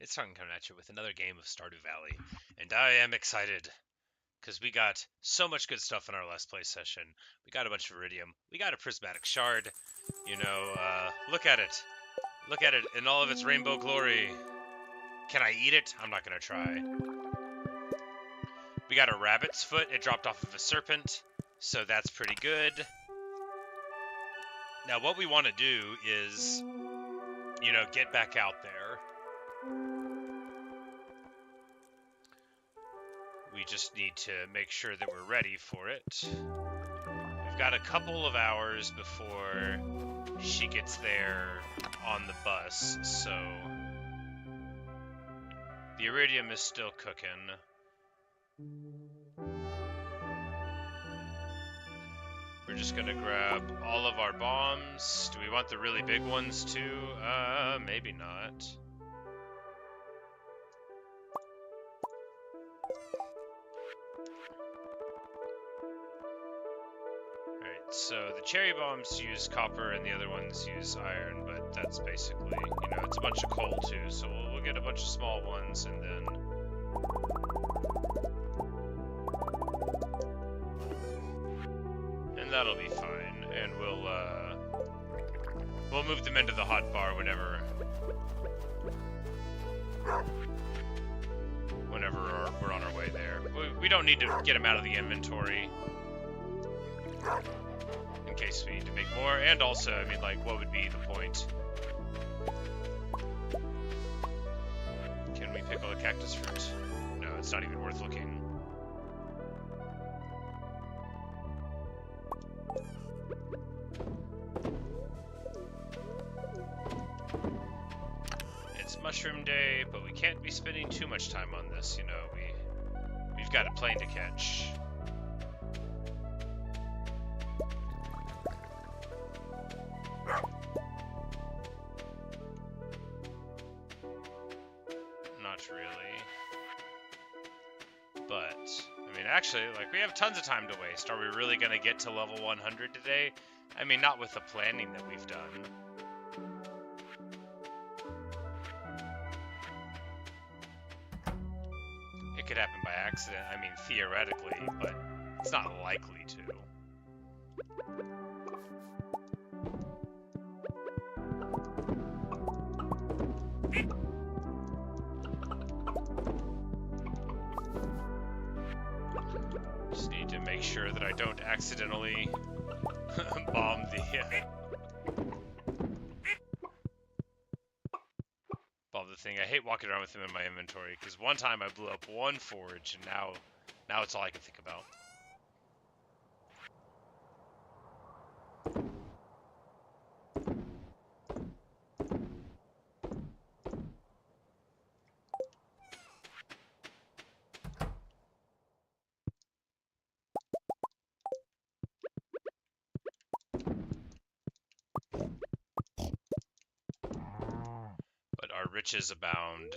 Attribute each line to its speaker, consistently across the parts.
Speaker 1: It's Tongue coming at you with another game of Stardew Valley, and I am excited because we got so much good stuff in our last play session. We got a bunch of iridium, we got a prismatic shard. Look at it. Look at it in all of its rainbow glory. Can I eat it? I'm not gonna try. We got a rabbit's foot. It dropped off of a serpent, so that's pretty good. Now, what we want to do is, get back out there. We just need to make sure that we're ready for it. We've got a couple of hours before she gets there on the bus, so the iridium is still cooking. We're just gonna grab all of our bombs. Do we want the really big ones too? Maybe not. Alright, so the cherry bombs use copper and the other ones use iron, but that's basically, it's a bunch of coal too, so we'll get a bunch of small ones and then that'll be fine, and we'll move them into the hot bar whenever we're on our way there. We don't need to get them out of the inventory in case we need to make more, and also, I mean, like, what would be the point? Can we pickle a cactus fruit? No, it's not even worth looking. Mushroom day, but we can't be spending too much time on this, we've got a plane to catch. Not really. But, I mean, actually, like, we have tons of time to waste. Are we really gonna get to level 100 today? I mean, not with the planning that we've done. It could happen by accident, I mean, theoretically, but it's not likely to. Just need to make sure that I don't accidentally bomb the thing. I hate walking around with them in my inventory, because one time I blew up one forge, and now it's all I can think about. Riches abound.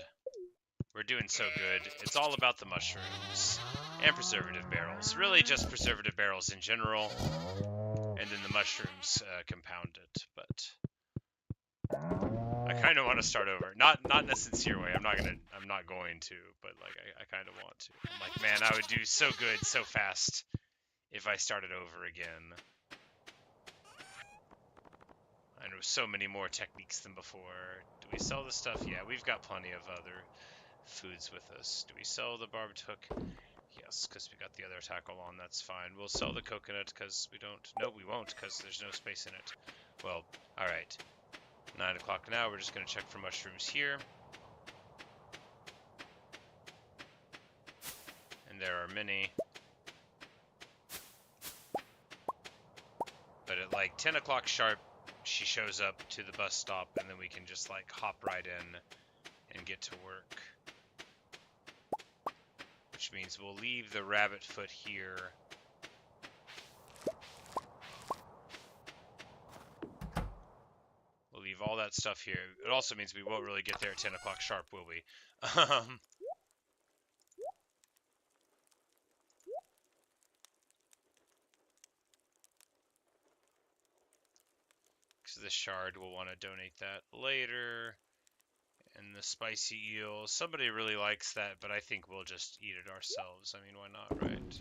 Speaker 1: We're doing so good. It's all about the mushrooms and preservative barrels. Really just preservative barrels in general, and then the mushrooms compound it. But I kind of want to start over. Not in a sincere way. I'm not going to. But like I kind of want to. I'm like, man, I would do so good so fast if I started over again. I know so many more techniques than before. Do we sell the stuff? Yeah, we've got plenty of other foods with us. Do we sell the barbed hook? Yes, because we got the other tackle on. That's fine. We'll sell the coconut because we don't... No, we won't because there's no space in it. Well, alright. 9 o'clock now. We're just going to check for mushrooms here. And there are many. But at like 10 o'clock sharp, she shows up to the bus stop, and then we can just like hop right in and get to work. Which means we'll leave the rabbit foot here. We'll leave all that stuff here. It also means we won't really get there at 10 o'clock sharp, will we? This shard, we'll want to donate that later. And the spicy eel. Somebody really likes that, but I think we'll just eat it ourselves. I mean, why not, right?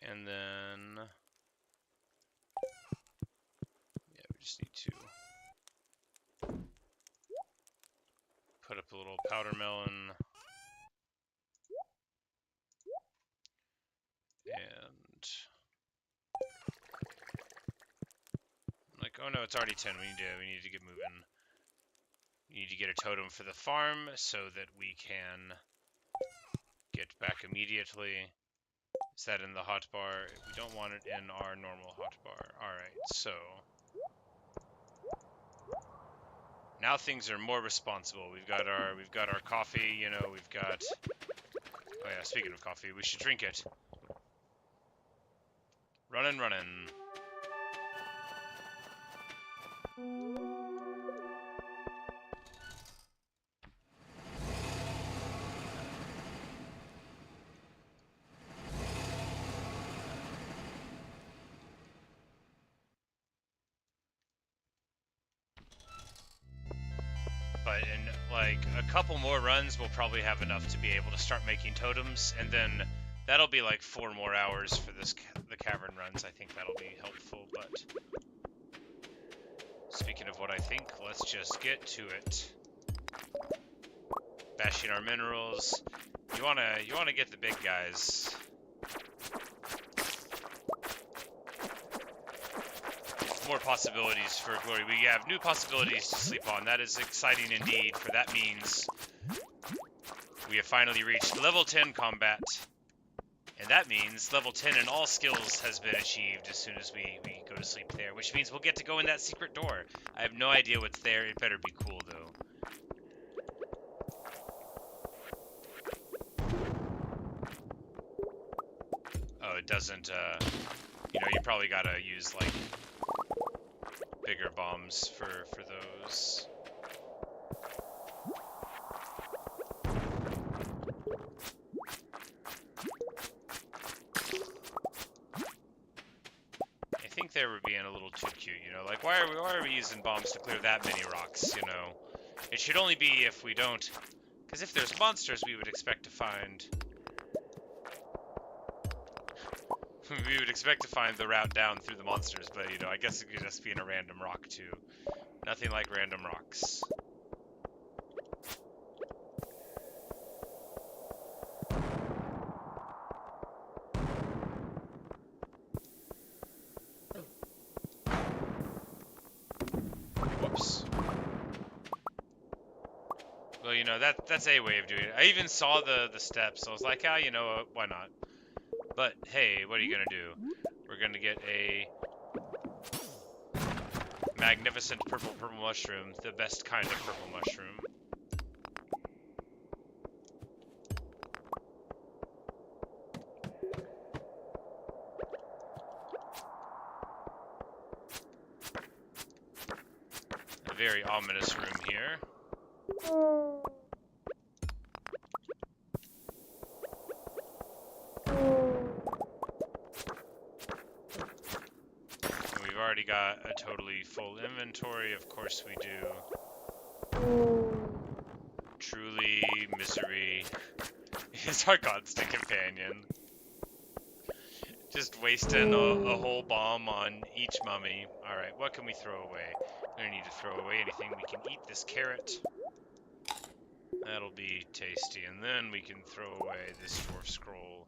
Speaker 1: And then... yeah, we just need to put up a little powder melon. And... like, oh no, it's already 10. We need to get moving. We need to get a totem for the farm so that we can get back immediately. Is that in the hotbar? We don't want it in our normal hotbar. Alright, so... now things are more responsible. We've got our coffee, you know, we've got... oh yeah, speaking of coffee, we should drink it. Runnin', runnin'. But in, like, a couple more runs, we'll probably have enough to be able to start making totems, and then that'll be like 4 more hours for the cavern runs. I think that'll be helpful, but... speaking of what I think, let's just get to it. Bashing our minerals. You wanna get the big guys. More possibilities for glory. We have new possibilities to sleep on. That is exciting indeed, for that means we have finally reached level 10 combat. And that means level 10 in all skills has been achieved as soon as we go to sleep there, which means we'll get to go in that secret door. I have no idea what's there. It better be cool, though. Oh, it doesn't, you know, you probably gotta use, like, bigger bombs for those. I think they were being a little too cute, you know, like why are we using bombs to clear that many rocks, you know? It should only be if we don't, because if there's monsters we would expect to find we would expect to find the route down through the monsters, but, you know, I guess it could just be in a random rock, too. Nothing like random rocks. Whoops. Well, you know, that's a way of doing it. I even saw the steps, so I was like, ah, you know, why not? But, hey, what are you gonna do? We're gonna get a magnificent purple mushroom, the best kind of purple mushroom. A very ominous room here. Already got a totally full inventory, of course we do. Truly, misery is our constant companion. Just wasting a whole bomb on each mummy. Alright, what can we throw away? We don't need to throw away anything. We can eat this carrot. That'll be tasty. And then we can throw away this dwarf scroll.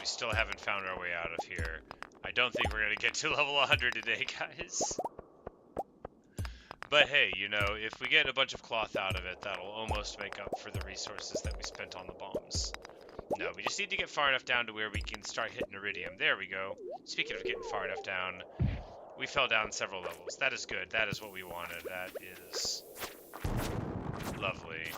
Speaker 1: We still haven't found our way out of here. I don't think we're going to get to level 100 today, guys. But hey, you know, if we get a bunch of cloth out of it, that'll almost make up for the resources that we spent on the bombs. No, we just need to get far enough down to where we can start hitting iridium. There we go. Speaking of getting far enough down, we fell down several levels. That is good. That is what we wanted. That is lovely.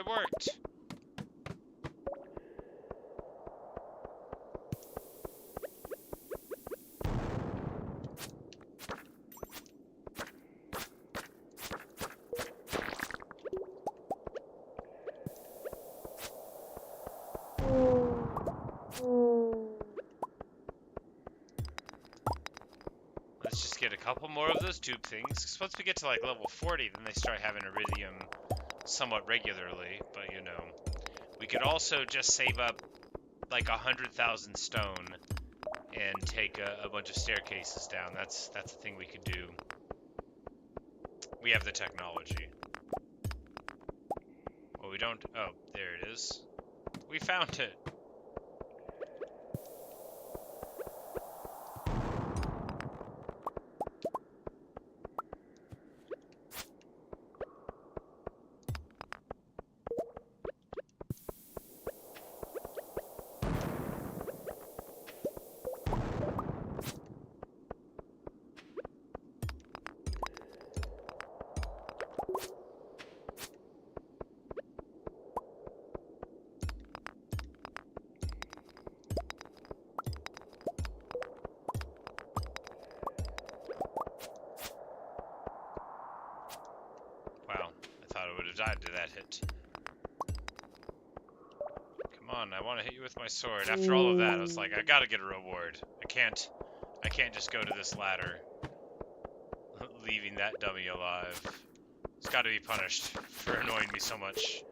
Speaker 1: it worked. Let's just get a couple more of those tube things, because once we get to like level 40, then they start having iridium somewhat regularly, but you know. We could also just save up like 100,000 stone and take a bunch of staircases down. That's a thing we could do. We have the technology. Well, we don't... Oh, there it is. We found it. Died to that hit. Come on, I want to hit you with my sword. After all of that, I was like, I gotta get a reward. I can't just go to this ladder, leaving that dummy alive. It's got to be punished for annoying me so much.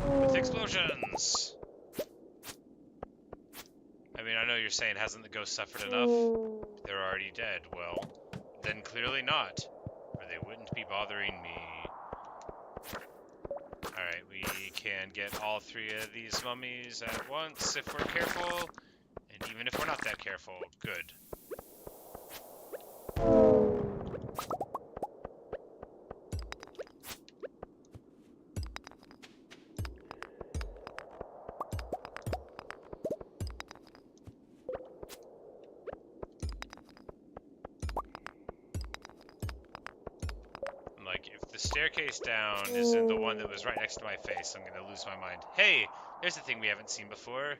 Speaker 1: With explosions! I mean, I know you're saying, hasn't the ghost suffered enough? They're already dead. Well, then clearly not. They wouldn't be bothering me. Alright, we can get all three of these mummies at once if we're careful. And even if we're not that careful, good. Staircase down isn't the one that was right next to my face. I'm gonna lose my mind. Hey, there's a thing we haven't seen before.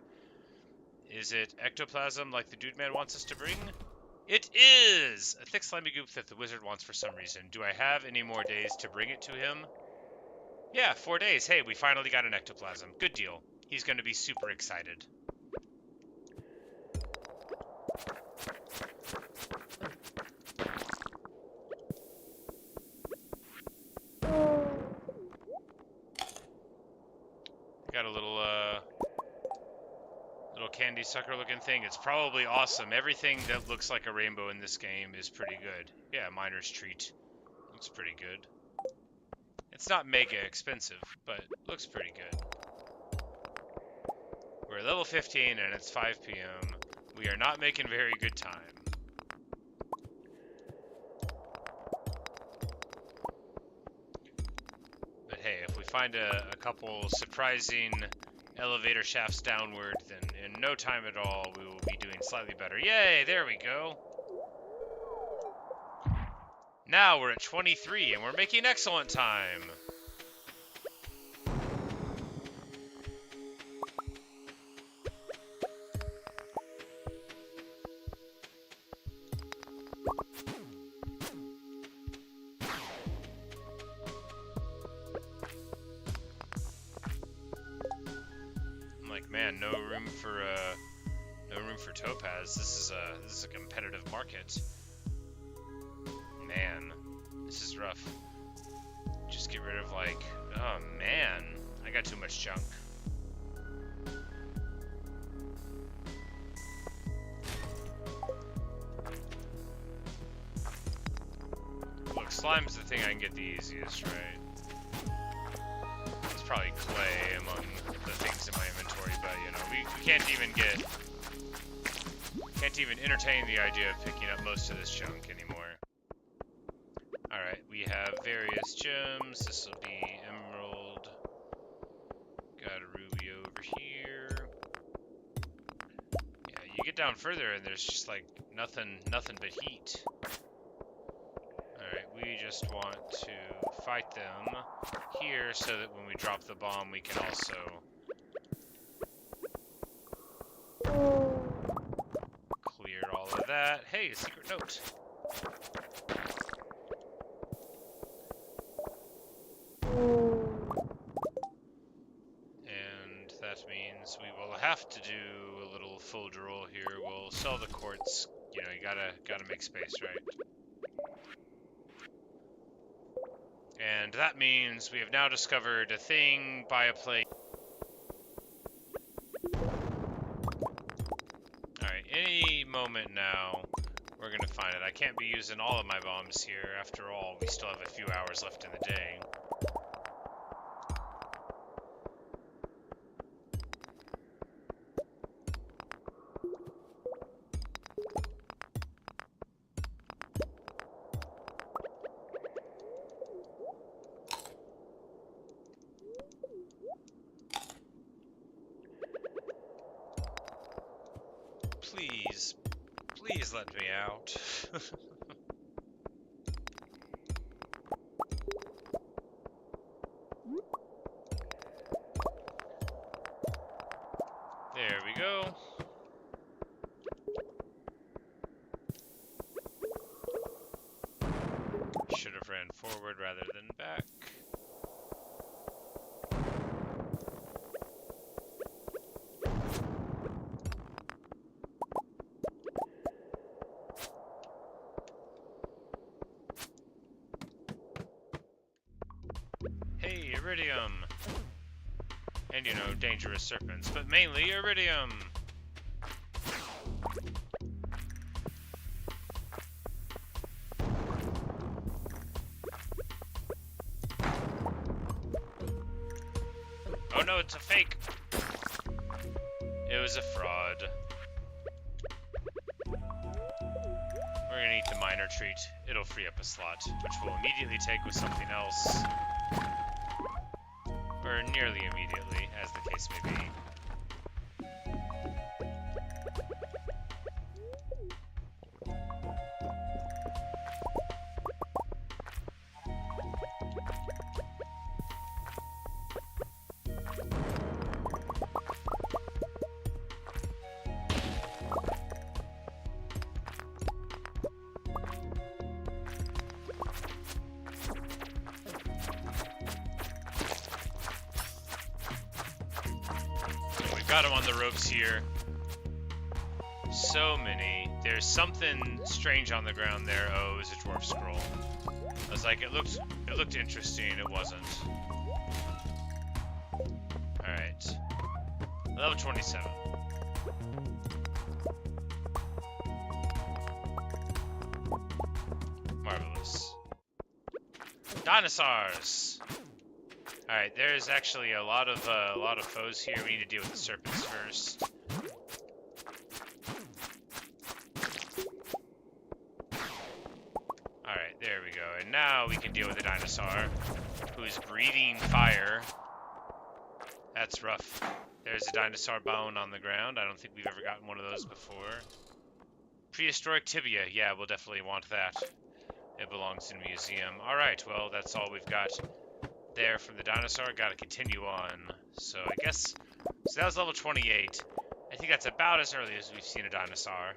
Speaker 1: Is it ectoplasm like the dude man wants us to bring? It is! A thick slimy goop that the wizard wants for some reason. Do I have any more days to bring it to him? Yeah, 4 days. Hey, we finally got an ectoplasm. Good deal. He's gonna be super excited. Got a little candy sucker looking thing. It's probably awesome. Everything that looks like a rainbow in this game is pretty good. Yeah, miner's treat. Looks pretty good. It's not mega expensive, but looks pretty good. We're at level 15 and it's 5 p.m. We are not making very good time. But hey, if we find a couple surprising elevator shafts downward, then in no time at all we will be doing slightly better. Yay, there we go. Now we're at 23 and we're making excellent time. Man, no room for topaz. This is a competitive market. Man, this is rough. Just get rid of like, oh man, I got too much junk. Look, slime's the thing I can get the easiest, right? It's probably clay among the things in my inventory, but you know, we can't even entertain the idea of picking up most of this junk anymore. Alright, we have various gems. This will be emerald. Got a ruby over here. Yeah, you get down further and there's just like nothing but heat. Alright, we We just want to fight them here so that when we drop the bomb, we can also clear all of that. Hey, a secret note. And that means we will have to do a little folderol here. We'll sell the quartz. You know, you gotta make space, right? And that means we have now discovered a thing by a place. Alright, any moment now, we're gonna find it. I can't be using all of my bombs here. After all, we still have a few hours left in the day. Please, please let me out. There we go. Should have ran forward rather than back. Hey, iridium! And, you know, dangerous serpents, but mainly iridium! Oh no, it's a fake! It was a fraud. We're gonna eat the minor treat. It'll free up a slot, which we'll immediately take with something else. Or nearly immediately, as the case may be. Got him on the ropes here. So many. There's something strange on the ground there. Oh, it was a dwarf scroll. I was like, it looked interesting. It wasn't. Alright. Level 27. Marvelous. Dinosaurs! Alright, there's actually a lot of foes here. We need to deal with the serpents first. Alright, there we go. And now we can deal with the dinosaur, who's breathing fire. That's rough. There's a dinosaur bone on the ground. I don't think we've ever gotten one of those before. Prehistoric tibia. Yeah, we'll definitely want that. It belongs in a museum. Alright, well, that's all we've got there from the dinosaur. Gotta continue on. So I guess, so that was level 28. I think that's about as early as we've seen a dinosaur.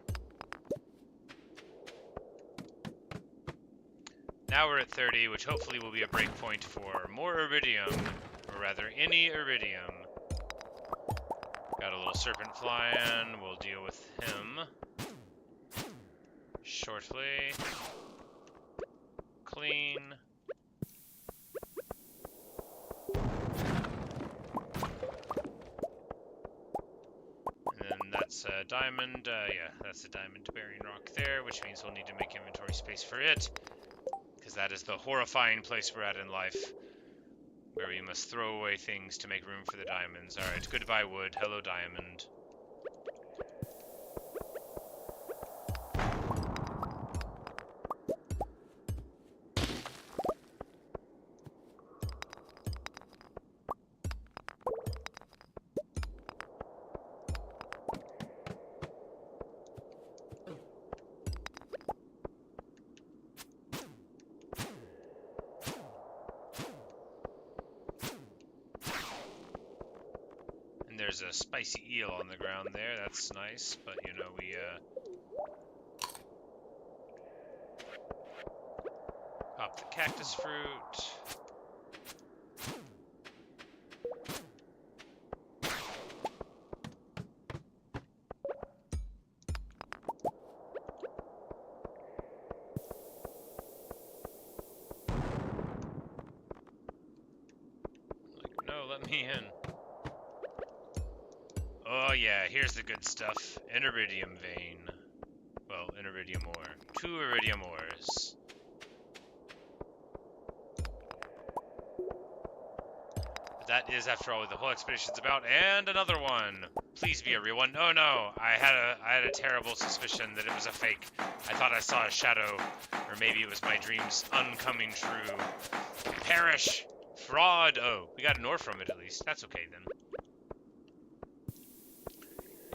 Speaker 1: Now we're at 30, which hopefully will be a breakpoint for more iridium, or rather any iridium. Got a little serpent flying. We'll deal with him shortly. Clean. That's a diamond, yeah, that's a diamond bearing rock there, which means we'll need to make inventory space for it, because that is the horrifying place we're at in life, where we must throw away things to make room for the diamonds. Alright, goodbye wood, hello diamond. there's a spicy eel on the ground there. That's nice, but you know, we pop the cactus fruit. Like, no, let me in. Oh yeah, here's the good stuff. An iridium vein. Well, an iridium ore. 2 iridium ores. That is, after all, what the whole expedition's about. And another one. Please be a real one. Oh no, I had a terrible suspicion that it was a fake. I thought I saw a shadow, or maybe it was my dreams uncoming true. Perish! Fraud! Oh, we got an ore from it at least. That's okay then.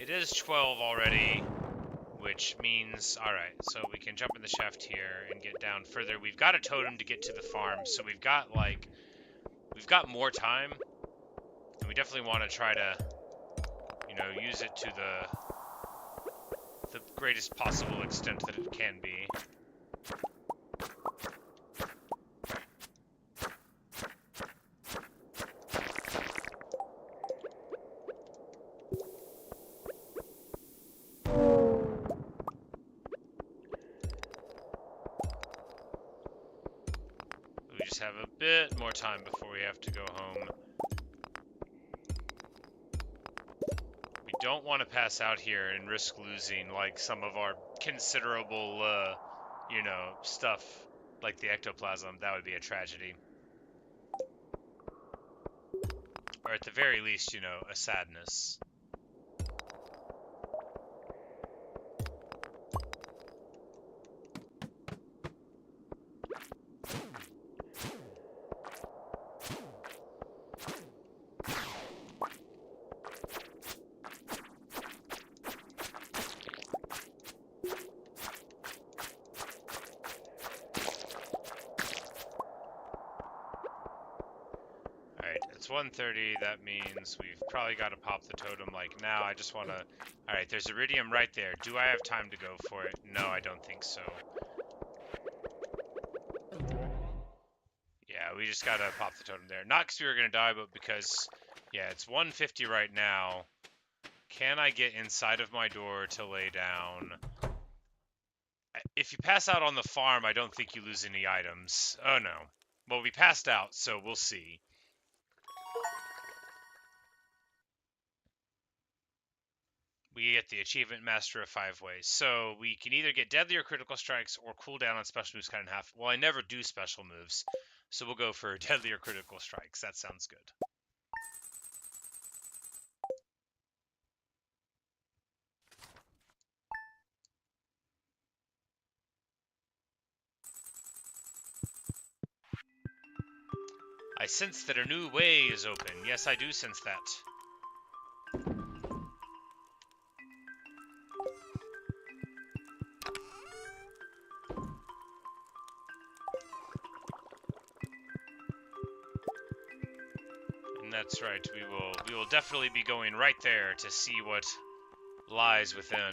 Speaker 1: It is 12 already, which means, alright, so we can jump in the shaft here and get down further. We've got a totem to get to the farm, so we've got more time, and we definitely want to try to, you know, use it to the greatest possible extent that it can be. We just have a bit more time before we have to go home. We don't want to pass out here and risk losing, like, some of our considerable, you know, stuff, like the ectoplasm. That would be a tragedy. Or at the very least, you know, a sadness. It's 1:30, that means we've probably got to pop the totem, like, now. I just want to... Alright, there's iridium right there. Do I have time to go for it? No, I don't think so. Yeah, we just got to pop the totem there. Not because we were going to die, but because, yeah, it's 1:50 right now. Can I get inside of my door to lay down? If you pass out on the farm, I don't think you lose any items. Oh, no. Well, we passed out, so we'll see. We get the achievement Master of 5 ways. So we can either get deadly or critical strikes or cool down on special moves cut in half. Well, I never do special moves, so we'll go for deadly or critical strikes. That sounds good. I sense that a new way is open. Yes, I do sense that. And that's right, we will definitely be going right there to see what lies within.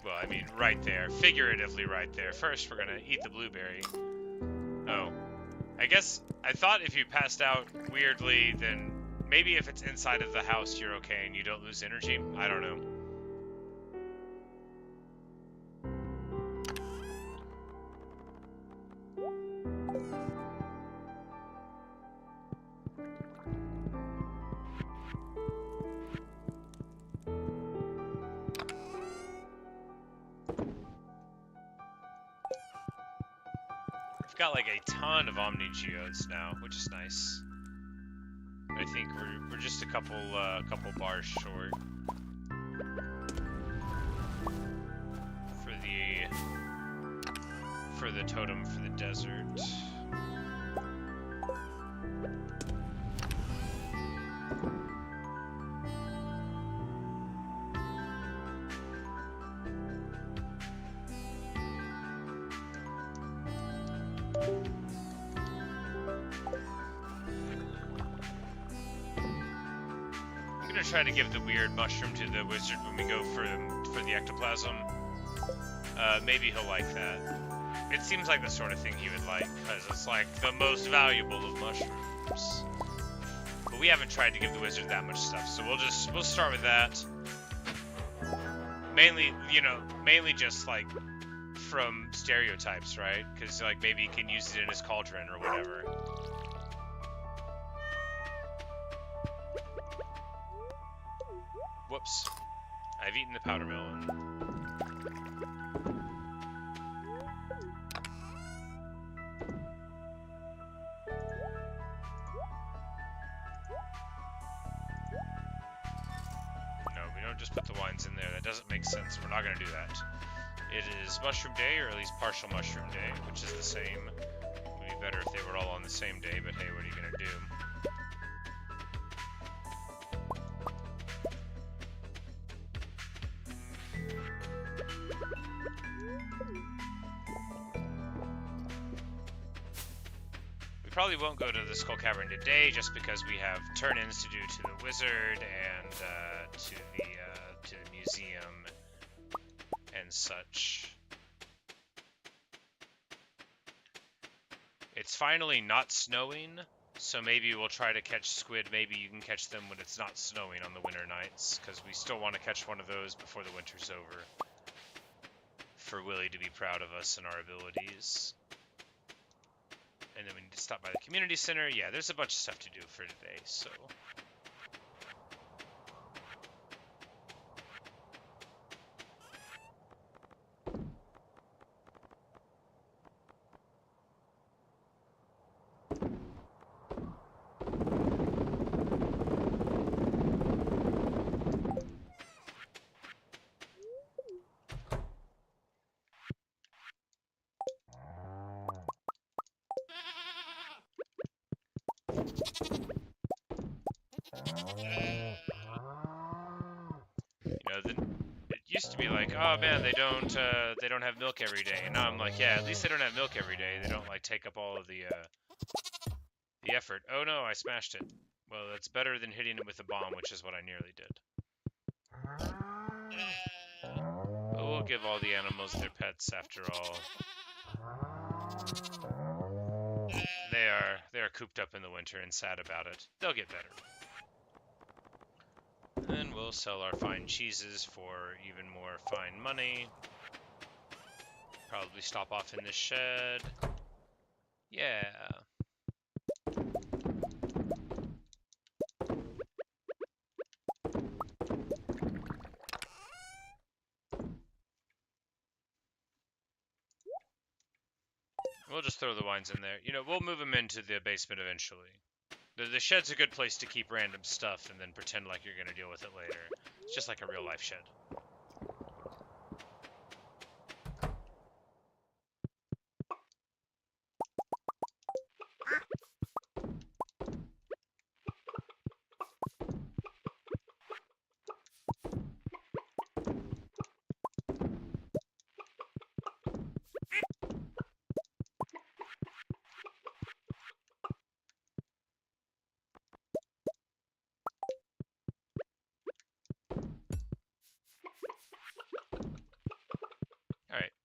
Speaker 1: Well, I mean, right there. Figuratively right there. First, we're gonna eat the blueberry. Oh. I guess, I thought if you passed out weirdly, then maybe if it's inside of the house, you're okay and you don't lose energy. I don't know. Got like a ton of Omni Geodes now, which is nice. I think we're just a couple bars short for the totem for the desert. gonna try to give the weird mushroom to the wizard when we go for the ectoplasm. Maybe he'll like that. It seems like the sort of thing he would like, because it's like the most valuable of mushrooms. But we haven't tried to give the wizard that much stuff, so we'll start with that. Mainly, you know, just like from stereotypes, right? Because like maybe he can use it in his cauldron or whatever. Whoops. I've eaten the powder melon. No, we don't just put the wines in there. That doesn't make sense. We're not going to do that. It is mushroom day, or at least partial mushroom day, which is the same. It would be better if they were all on the same day, but hey, what are you going to do? Probably won't go to the Skull Cavern today, just because we have turn-ins to do to the wizard and to the museum and such. It's finally not snowing, so maybe we'll try to catch squid. Maybe you can catch them when it's not snowing on the winter nights, because we still want to catch one of those before the winter's over, for Willie to be proud of us and our abilities. And then we need to stop by the community center. Yeah, there's a bunch of stuff to do for today, so... Used to be like, oh man, they don't have milk every day. And now I'm like, yeah, at least they don't have milk every day. They don't like take up all of the effort. Oh no, I smashed it. Well, that's better than hitting it with a bomb, which is what I nearly did. But we'll give all the animals their pets after all. They are cooped up in the winter and sad about it. They'll get better. Then we'll sell our fine cheeses for even more fine money. Probably stop off in this shed. Yeah. We'll just throw the wines in there. You know, we'll move them into the basement eventually. The shed's a good place to keep random stuff and then pretend like you're going to deal with it later. It's just like a real life shed.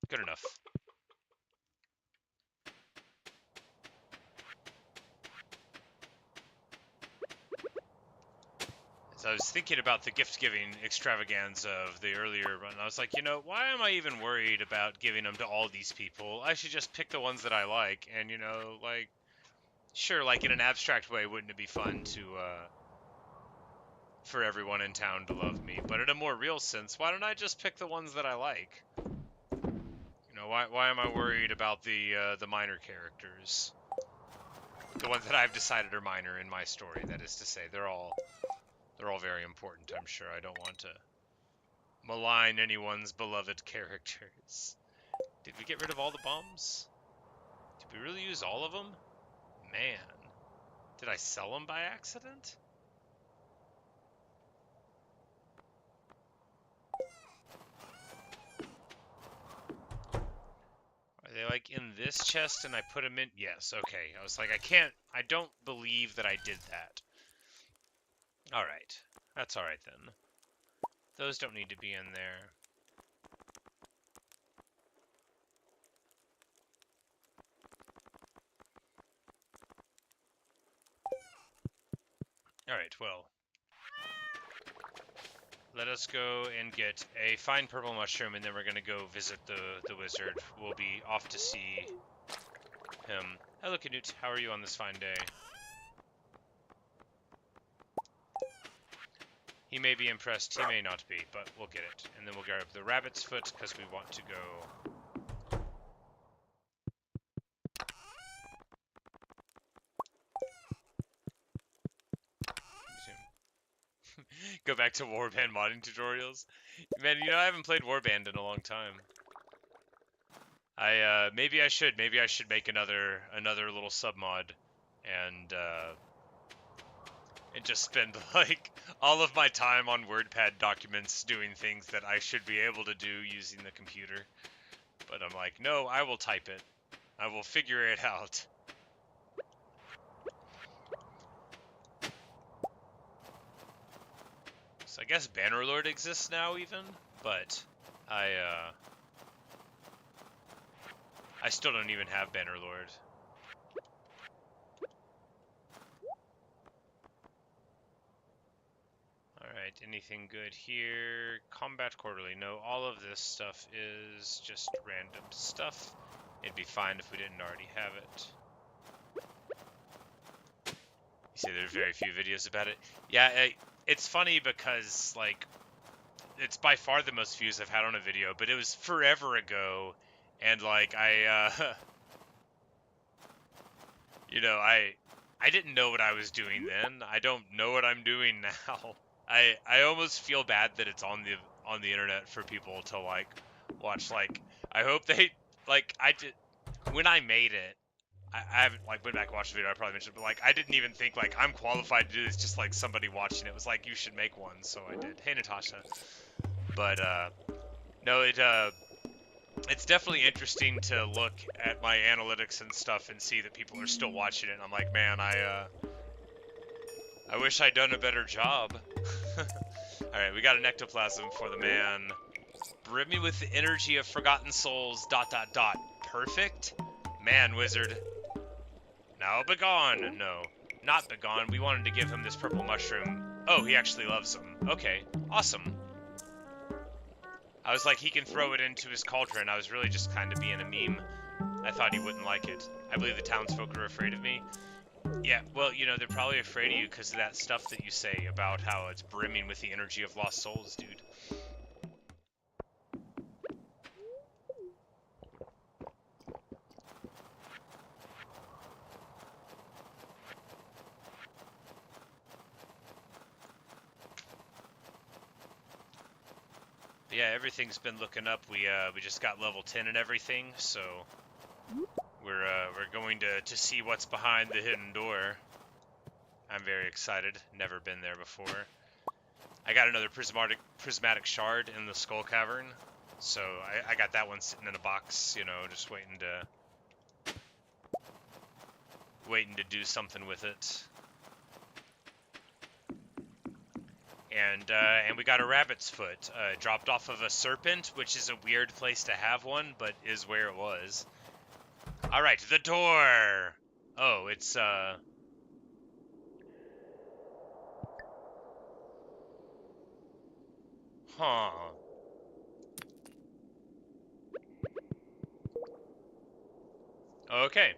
Speaker 1: Good enough. So I was thinking about the gift-giving extravaganza of the earlier run. I was like, you know, why am I even worried about giving them to all these people? I should just pick the ones that I like. And, you know, like, sure, like in an abstract way, wouldn't it be fun to, for everyone in town to love me? But in a more real sense, why don't I just pick the ones that I like? Why am I worried about the minor characters? The ones that I've decided are minor in my story, that is to say. They're all very important, I'm sure. I don't want to malign anyone's beloved characters. Did we get rid of all the bombs? Did we really use all of them? Man. Did I sell them by accident? Are they like in this chest and I put them in? Yes, okay. I was like, I don't believe that I did that. Alright. That's alright then. Those don't need to be in there. Alright, well. Let us go and get a fine purple mushroom, and then we're gonna go visit the wizard. We'll be off to see him. Hello, Canute. How are you on this fine day? He may be impressed, he may not be, but we'll get it. And then we'll grab the rabbit's foot, because we want to go... go back to Warband modding tutorials. Man, you know, I haven't played Warband in a long time. Maybe I should make another little submod, and just spend, like, all of my time on WordPad documents doing things that I should be able to do using the computer. But I'm like, no, I will type it. I will figure it out. So I guess Bannerlord exists now, even, but I still don't even have Bannerlord. Alright, anything good here? Combat Quarterly. No, all of this stuff is just random stuff. It'd be fine if we didn't already have it. You say there's very few videos about it? Yeah, it's funny because, like, it's by far the most views I've had on a video, but it was forever ago, and, like, you know, I didn't know what I was doing then. I don't know what I'm doing now. I almost feel bad that it's on the internet for people to, like, watch. Like, I hope they, like, when I made it, I haven't, like, went back and watched the video, I probably mentioned it, but, like, I didn't even think, like, I'm qualified to do this, just, like, somebody watching it was like, you should make one, so I did. Hey, Natasha. But, no, it's definitely interesting to look at my analytics and stuff and see that people are still watching it, and I'm like, man, I wish I'd done a better job. Alright, we got an ectoplasm for the man. Brim me with the energy of forgotten souls, ... Perfect? Man, wizard. Now begone! No, not begone. We wanted to give him this purple mushroom. Oh, he actually loves them. Okay, awesome. I was like, he can throw it into his cauldron. I was really just kind of being a meme. I thought he wouldn't like it. I believe the townsfolk are afraid of me. Yeah, well, you know, they're probably afraid of you because of that stuff that you say about how it's brimming with the energy of lost souls, dude. But yeah, everything's been looking up. We just got level 10 and everything, so we're going to see what's behind the hidden door. I'm very excited. Never been there before. I got another prismatic shard in the Skull Cavern, so I got that one sitting in a box, you know, just waiting to do something with it. And we got a rabbit's foot, dropped off of a serpent, which is a weird place to have one, but is where it was. All right, the door. Oh, it's huh. Okay.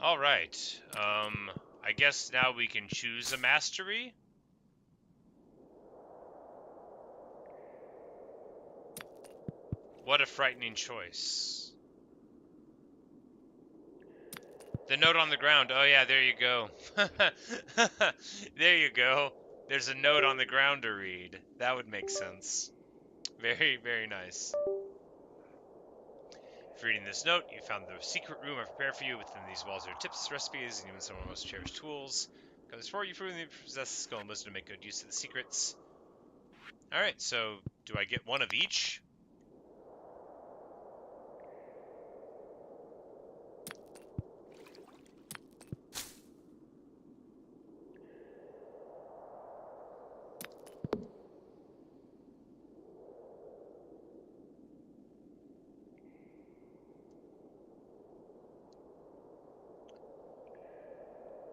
Speaker 1: All right. I guess now we can choose a mastery. What a frightening choice. The note on the ground. Oh yeah, there you go. There you go. There's a note on the ground to read. That would make sense. Very, very nice. If reading this note, you found the secret room I've prepared for you. Within these walls are tips, recipes, and even some of our most cherished tools. Comes for you, proving that you possess the skill and wisdom to make good use of the secrets. Alright, so do I get one of each?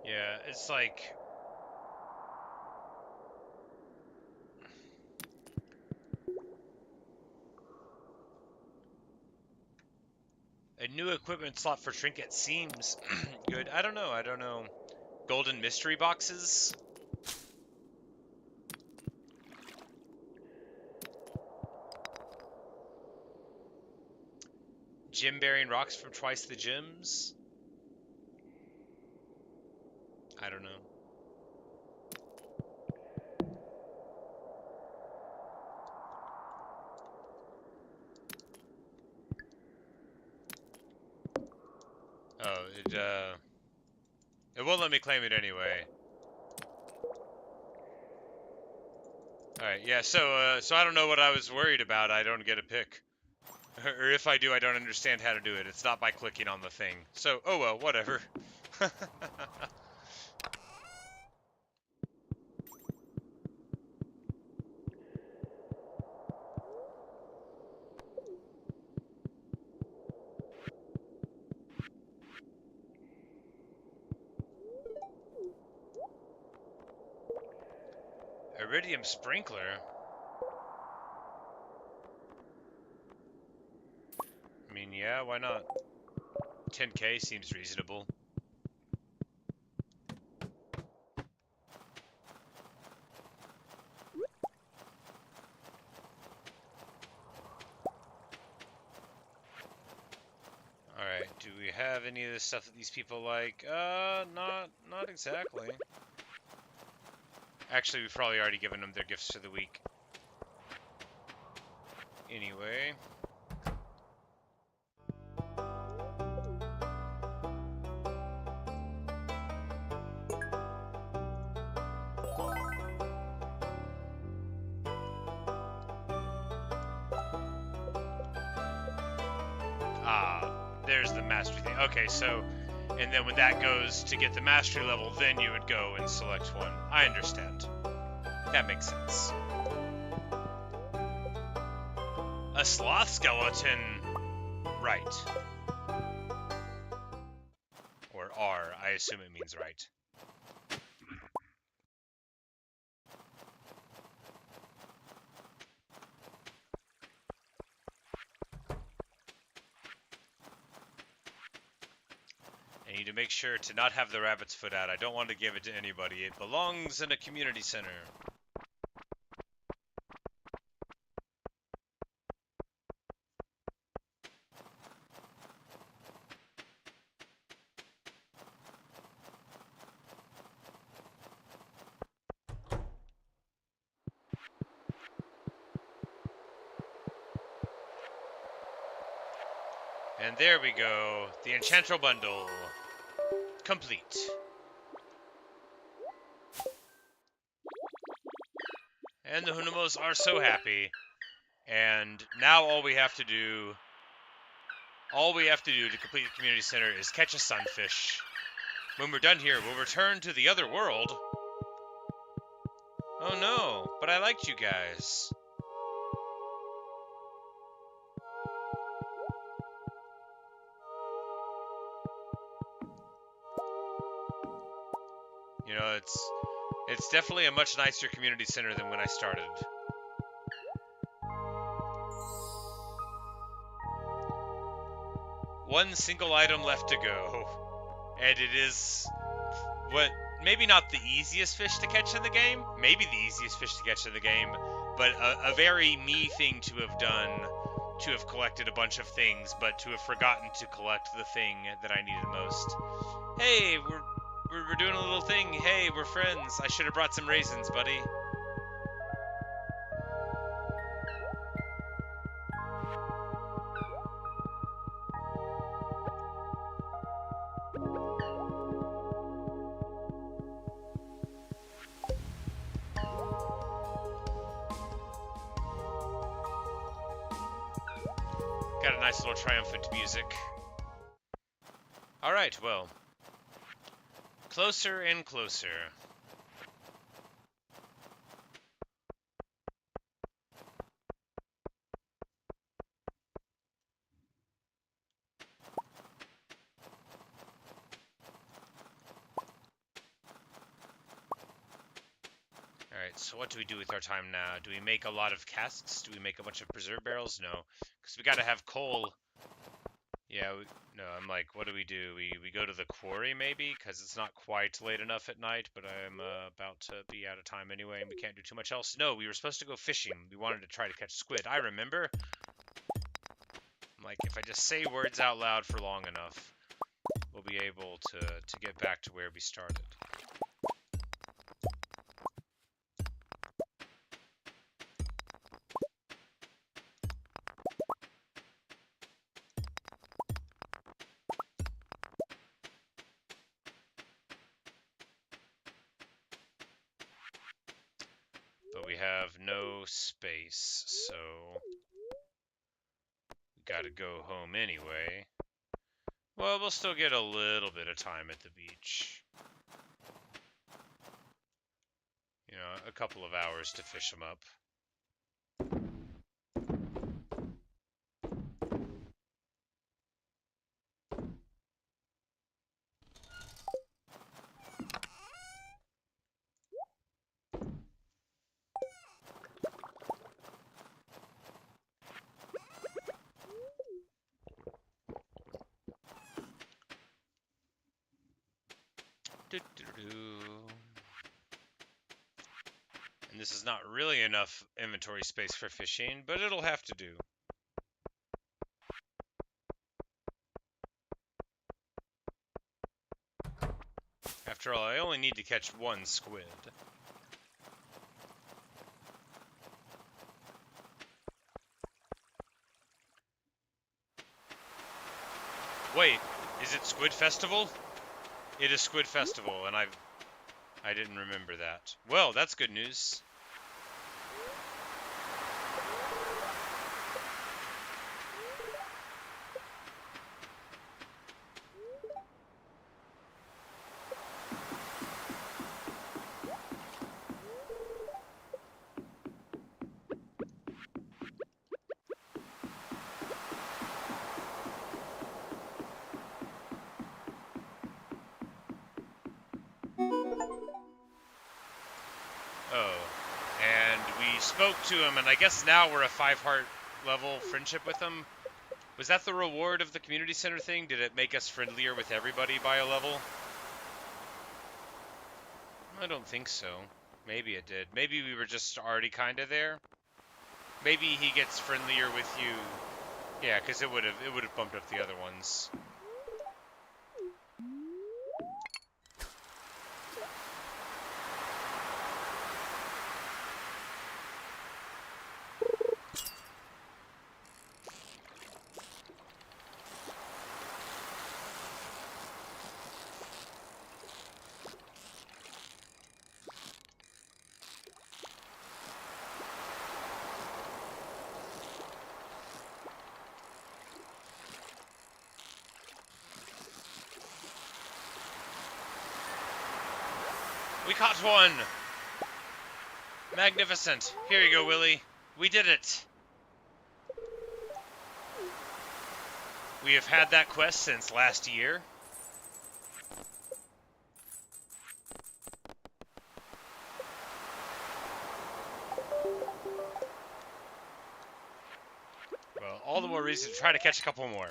Speaker 1: Yeah, it's like... A new equipment slot for trinket seems good. I don't know. Golden mystery boxes? Gem bearing rocks from twice the gems? I don't know. Oh, it won't let me claim it anyway. Alright, yeah, so I don't know what I was worried about. I don't get a pick. Or if I do, I don't understand how to do it. It's not by clicking on the thing. So, oh well, whatever. Iridium sprinkler? I mean, yeah, why not? 10k seems reasonable. Alright, do we have any of the stuff that these people like? Not exactly. Actually, we've probably already given them their gifts for the week. Anyway. There's the mastery thing. Okay, so, and then when that goes to get the mastery level, then you would go and select one. I understand. That makes sense. A sloth skeleton. Right. Or R, I assume it means right. I need to make sure to not have the rabbit's foot out. I don't want to give it to anybody. It belongs in a community center. And there we go. The Enchantress bundle. Complete. And the Hunamos are so happy. And now all we have to do to complete the community center is catch a sunfish. When we're done here, we'll return to the other world. Oh no, but I liked you guys. You know, it's definitely a much nicer community center than when I started. One single item left to go. And it is what maybe not the easiest fish to catch in the game, maybe the easiest fish to catch in the game, but a very me thing to have done, to have collected a bunch of things, but to have forgotten to collect the thing that I needed most. Hey, we're doing a little thing. Hey, we're friends. I should have brought some raisins, buddy. Got a nice little triumphant music. Alright, well. Closer and closer. Alright, so what do we do with our time now? Do we make a lot of casks? Do we make a bunch of preserve barrels? No. Because we gotta have coal. Yeah, no, I'm like, what do? We go to the quarry, maybe? Because it's not quite late enough at night, but I'm about to be out of time anyway, and we can't do too much else. No, we were supposed to go fishing. We wanted to try to catch squid. I remember. I'm like, if I just say words out loud for long enough, we'll be able to get back to where we started. But we have no space, so we gotta go home anyway. Well, we'll still get a little bit of time at the beach. You know, a couple of hours to fish them up. And this is not really enough inventory space for fishing, but it'll have to do. After all, I only need to catch one squid. Wait, is it Squid Festival? It is Squid Festival, and I didn't remember that. Well, that's good news. Spoke to him, and I guess now we're a 5-heart level friendship with him. Was that the reward of the community center thing? Did it make us friendlier with everybody by a level? I don't think so. Maybe it did. Maybe we were just already kind of there. Maybe he gets friendlier with you. Yeah, because it would have bumped up the other ones. We caught one! Magnificent. Here you go, Willie. We did it. We have had that quest since last year. Well, all the more reason to try to catch a couple more.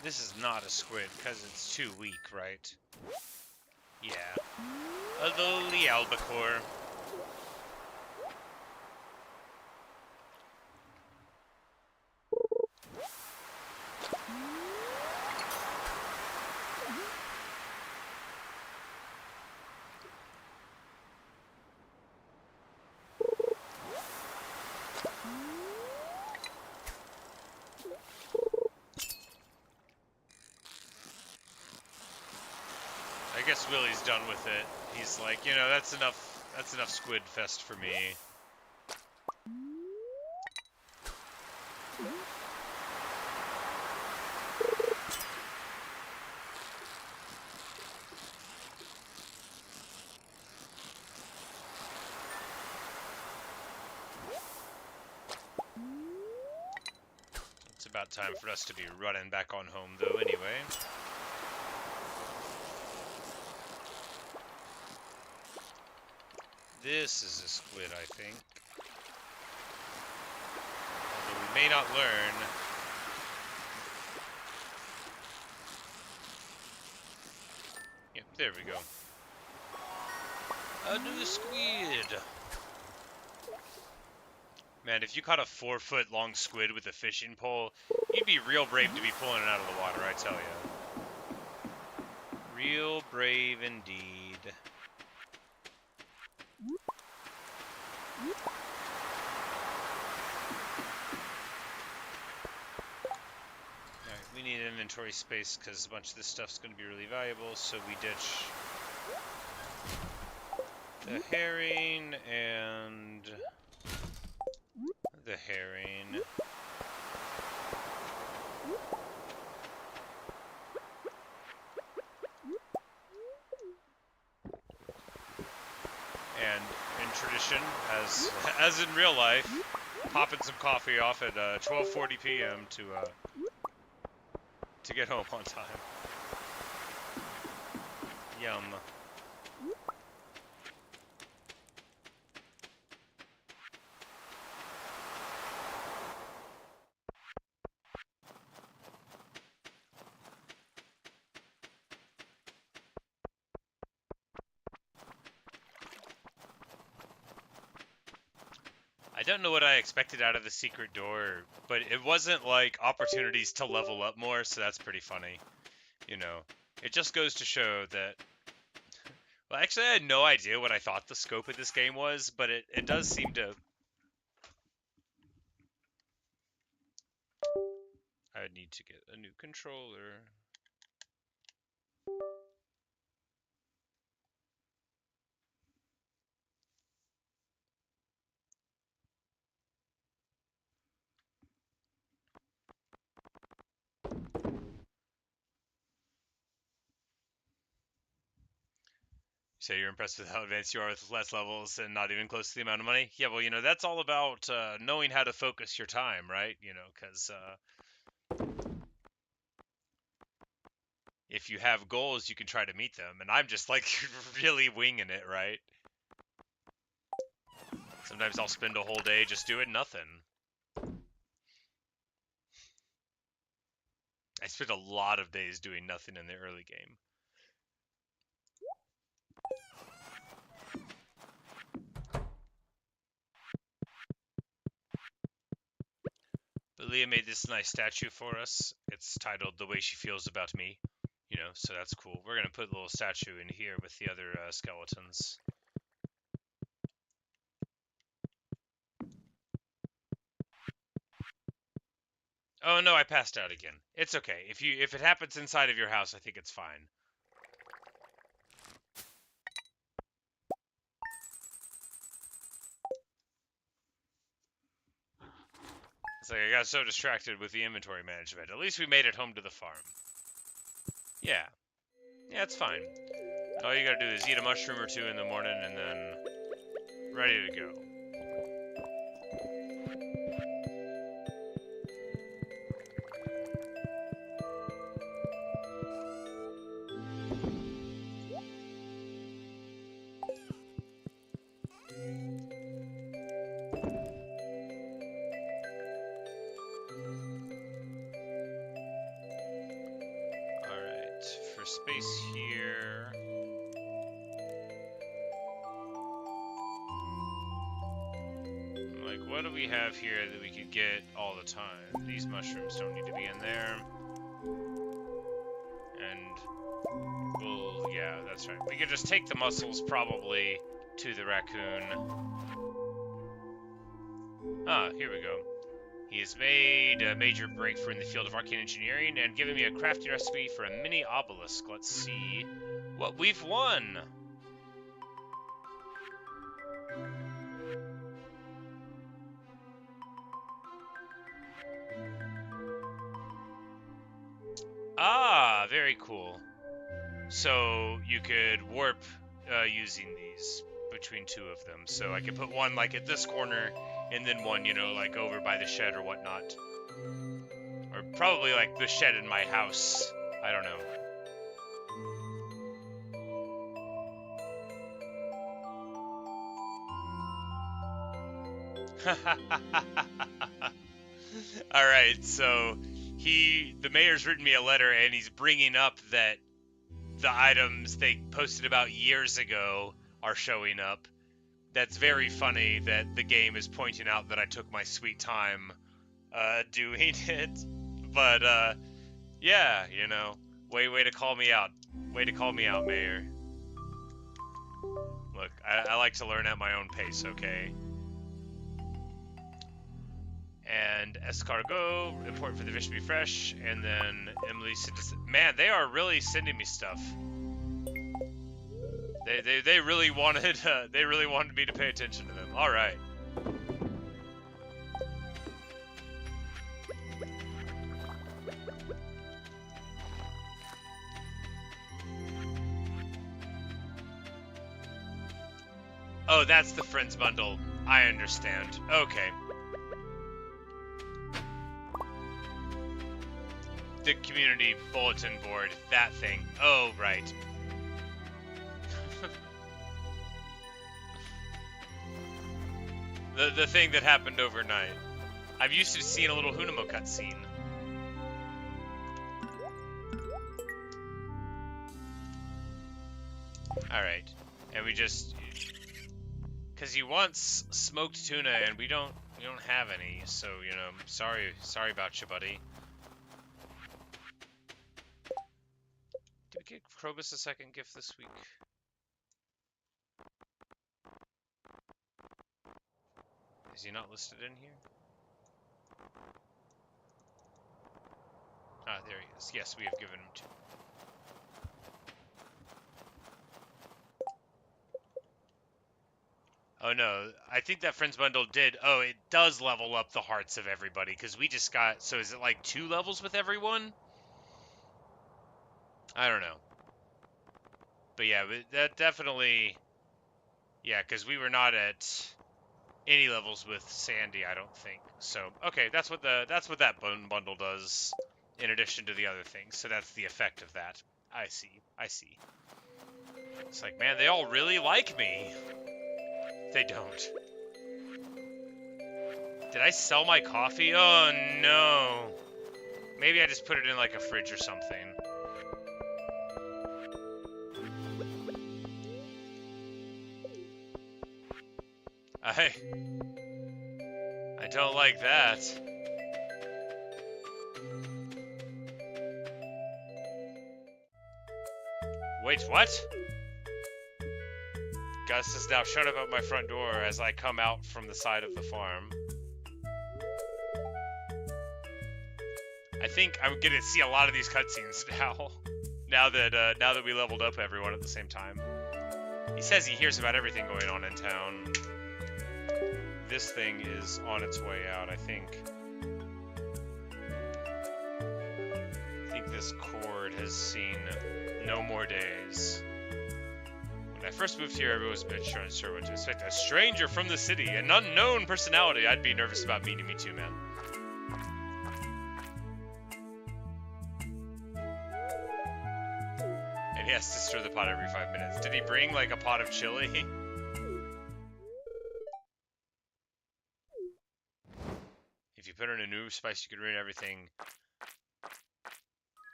Speaker 1: This is not a squid, because it's too weak, right? Yeah. A lowly albacore. I guess Willie's done with it. He's like, you know, that's enough squid fest for me. about time for us to be running back on home, though, anyway. This is a squid, I think. Although we may not learn. Yep, there we go. A new squid! Man, if you caught a 4-foot long squid with a fishing pole, you'd be real brave to be pulling it out of the water, I tell ya. Real brave indeed. Alright, we need inventory space because a bunch of this stuff's going to be really valuable, so we ditch the herring and the herring. And in tradition, as in real life, popping some coffee off at 12:40 p.m. to get home on time. Yum. I don't know what I expected out of the secret door, but it wasn't like opportunities to level up more, so that's pretty funny. You know, it just goes to show that. Well, actually, I had no idea what I thought the scope of this game was, but it does seem to. I need to get a new controller. So you're impressed with how advanced you are with less levels and not even close to the amount of money? Yeah, well, you know, that's all about knowing how to focus your time, right? You know, because if you have goals, you can try to meet them. And I'm just, like, really winging it, right? Sometimes I'll spend a whole day just doing nothing. I spent a lot of days doing nothing in the early game. But Leah made this nice statue for us. It's titled The Way She Feels About Me. You know, so that's cool. We're going to put a little statue in here with the other skeletons. Oh no, I passed out again. It's okay. If it happens inside of your house, I think it's fine. It's like I got so distracted with the inventory management. At least we made it home to the farm. Yeah. Yeah, it's fine. All you gotta do is eat a mushroom or two in the morning and then ready to go. Space here. Like, what do we have here that we could get all the time? These mushrooms don't need to be in there. And, well, yeah, that's right. We could just take the mussels probably to the raccoon. Ah, here we go. He has made a major breakthrough in the field of arcane engineering and given me a crafting recipe for a mini obelisk. Let's see what we've won. Ah, very cool. So you could warp using these between two of them. So I could put one like at this corner and then one, you know, like over by the shed or whatnot. Probably like the shed in my house. I don't know. Alright, so the mayor's written me a letter and he's bringing up that the items they posted about years ago are showing up. That's very funny that the game is pointing out that I took my sweet time doing it. But yeah, you know, way to call me out. Way to call me out, Mayor. Look, I like to learn at my own pace, okay? And escargot, important for the fish to be fresh, and then Emily said, man, they are really sending me stuff. They really wanted me to pay attention to them. All right. Oh, that's the friends bundle. I understand. Okay. The community bulletin board, that thing. Oh, right. the thing that happened overnight. I'm used to seeing a little Hunamo cutscene. Alright. And we just... Because he wants smoked tuna, and we don't have any, so, you know, sorry about you, buddy. Did we get Krobus a second gift this week? Is he not listed in here? Ah, there he is. Yes, we have given him 2. Oh no, I think that Friends Bundle did. Oh, it does level up the hearts of everybody, because we just got... So is it like 2 levels with everyone? I don't know. But yeah, that definitely... Yeah, because we were not at any levels with Sandy, I don't think. So, okay, that's what that bundle does, in addition to the other things. So that's the effect of that. I see. It's like, man, they all really like me. They don't. Did I sell my coffee? Oh, no. Maybe I just put it in, like, a fridge or something. I don't like that. Wait, what? Gus has now shown up at my front door as I come out from the side of the farm. I think I'm gonna see a lot of these cutscenes now. Now that we leveled up everyone at the same time. He says he hears about everything going on in town. This thing is on its way out, I think. I think this cord has seen no more days. When I first moved here, everyone was a bit unsure what to expect. A stranger from the city, an unknown personality. I'd be nervous about meeting me too, man. And he has to stir the pot every 5 minutes. Did he bring, like, a pot of chili? If you put in a new spice, you could ruin everything.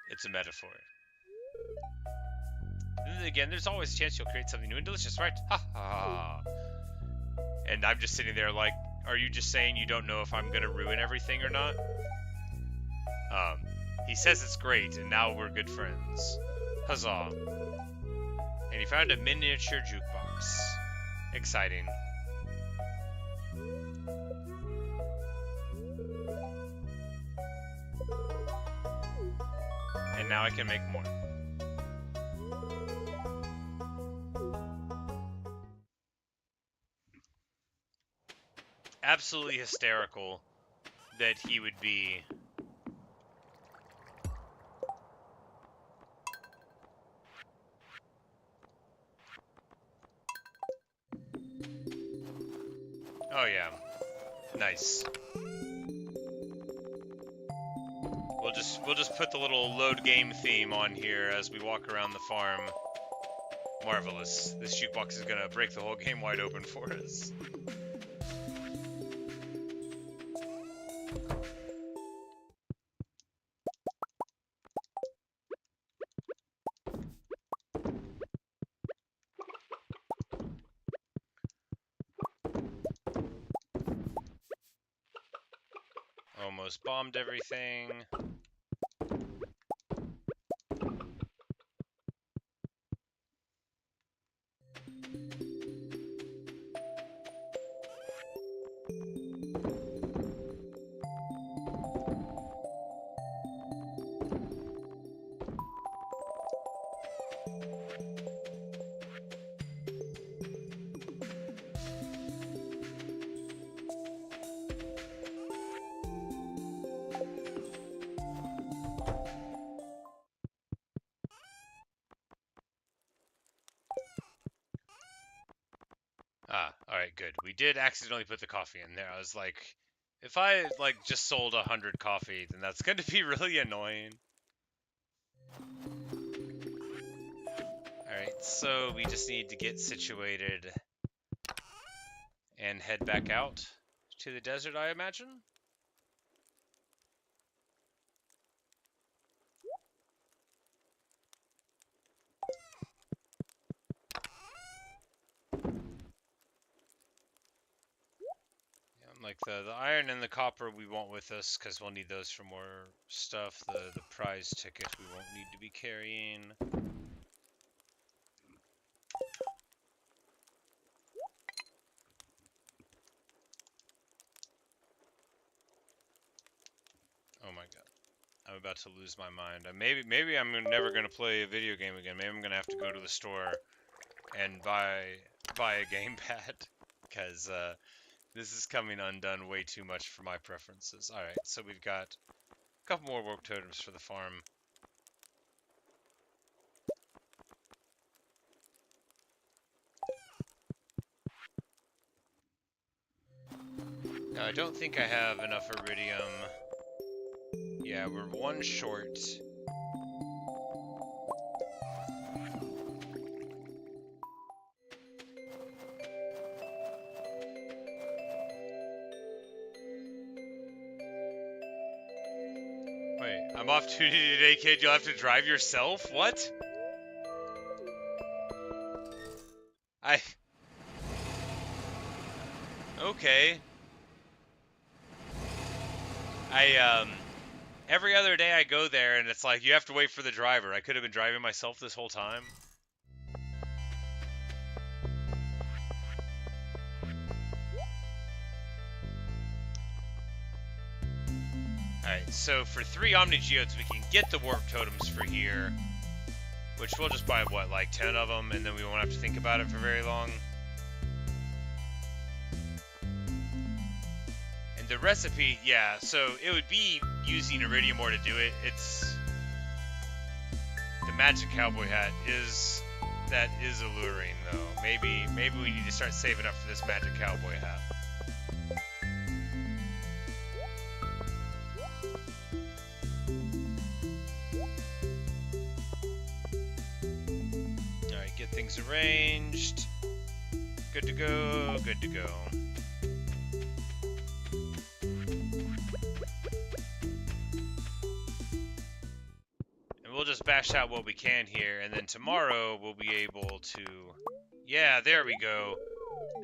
Speaker 1: It's a metaphor. And then again, there's always a chance you'll create something new and delicious, right? Ha ha. And I'm just sitting there like, are you just saying you don't know if I'm gonna ruin everything or not? He says it's great, and now we're good friends. Huzzah. And he found a miniature jukebox. Exciting. And now I can make more. Absolutely hysterical that he would be... Oh yeah. Nice. We'll we'll just put the little load game theme on here as we walk around the farm. Marvelous. This jukebox is gonna break the whole game wide open for us. Almost bombed everything. Alright, good. We did accidentally put the coffee in there. I was like, if I, like, just sold 100 coffee, then that's going to be really annoying. Alright, so we just need to get situated and head back out to the desert, I imagine? Like the iron and the copper we want with us because we'll need those for more stuff. The prize ticket we won't need to be carrying. Oh my god. I'm about to lose my mind. Maybe I'm never going to play a video game again. Maybe I'm going to have to go to the store and buy a gamepad because this is coming undone way too much for my preferences. Alright, so we've got a couple more work totems for the farm. Now, I don't think I have enough iridium. Yeah, we're one short. Wait, I'm off duty today, kid. You'll have to drive yourself? What? Okay. Every other day I go there and it's like, you have to wait for the driver. I could have been driving myself this whole time. Alright, so for 3 Omni Geodes, we can get the warp totems for here. Which we'll just buy, what, like 10 of them, and then we won't have to think about it for very long. And the recipe, yeah, so it would be using iridium ore to do it. It's... The magic cowboy hat is... That is alluring, though. Maybe we need to start saving up for this magic cowboy hat. Alright, get things arranged. Good to go, good to go. We'll just bash out what we can here, and then tomorrow we'll be able to... Yeah, there we go.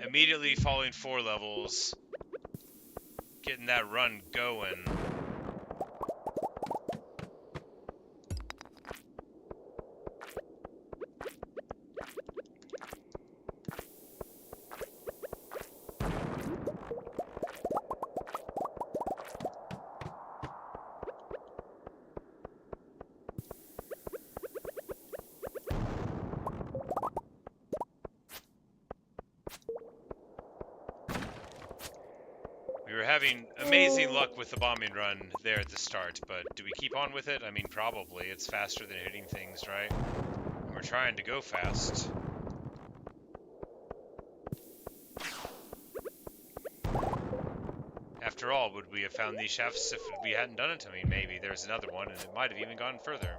Speaker 1: Immediately falling 4 levels. Getting that run going. We were having amazing luck with the bombing run there at the start, but do we keep on with it? I mean, probably. It's faster than hitting things, right? And we're trying to go fast. After After all, would we have found these shafts if we hadn't done it? I mean, maybe there's another one, and it might have even gone further.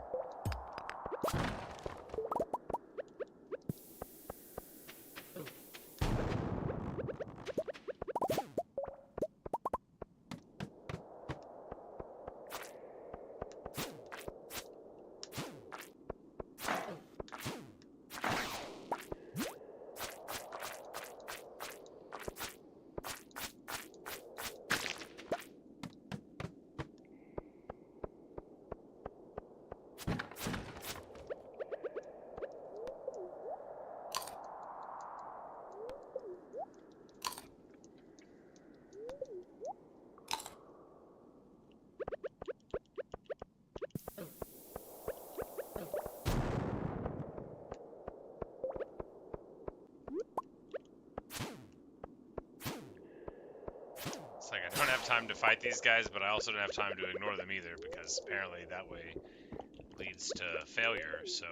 Speaker 1: Like, I don't have time to fight these guys, but I also don't have time to ignore them either, because apparently that way leads to failure, so...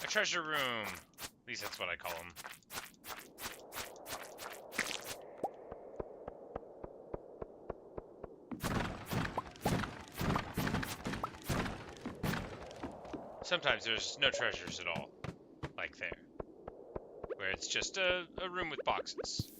Speaker 1: A treasure room! At least that's what I call them. Sometimes there's no treasures at all, like there, where it's just a room with boxes.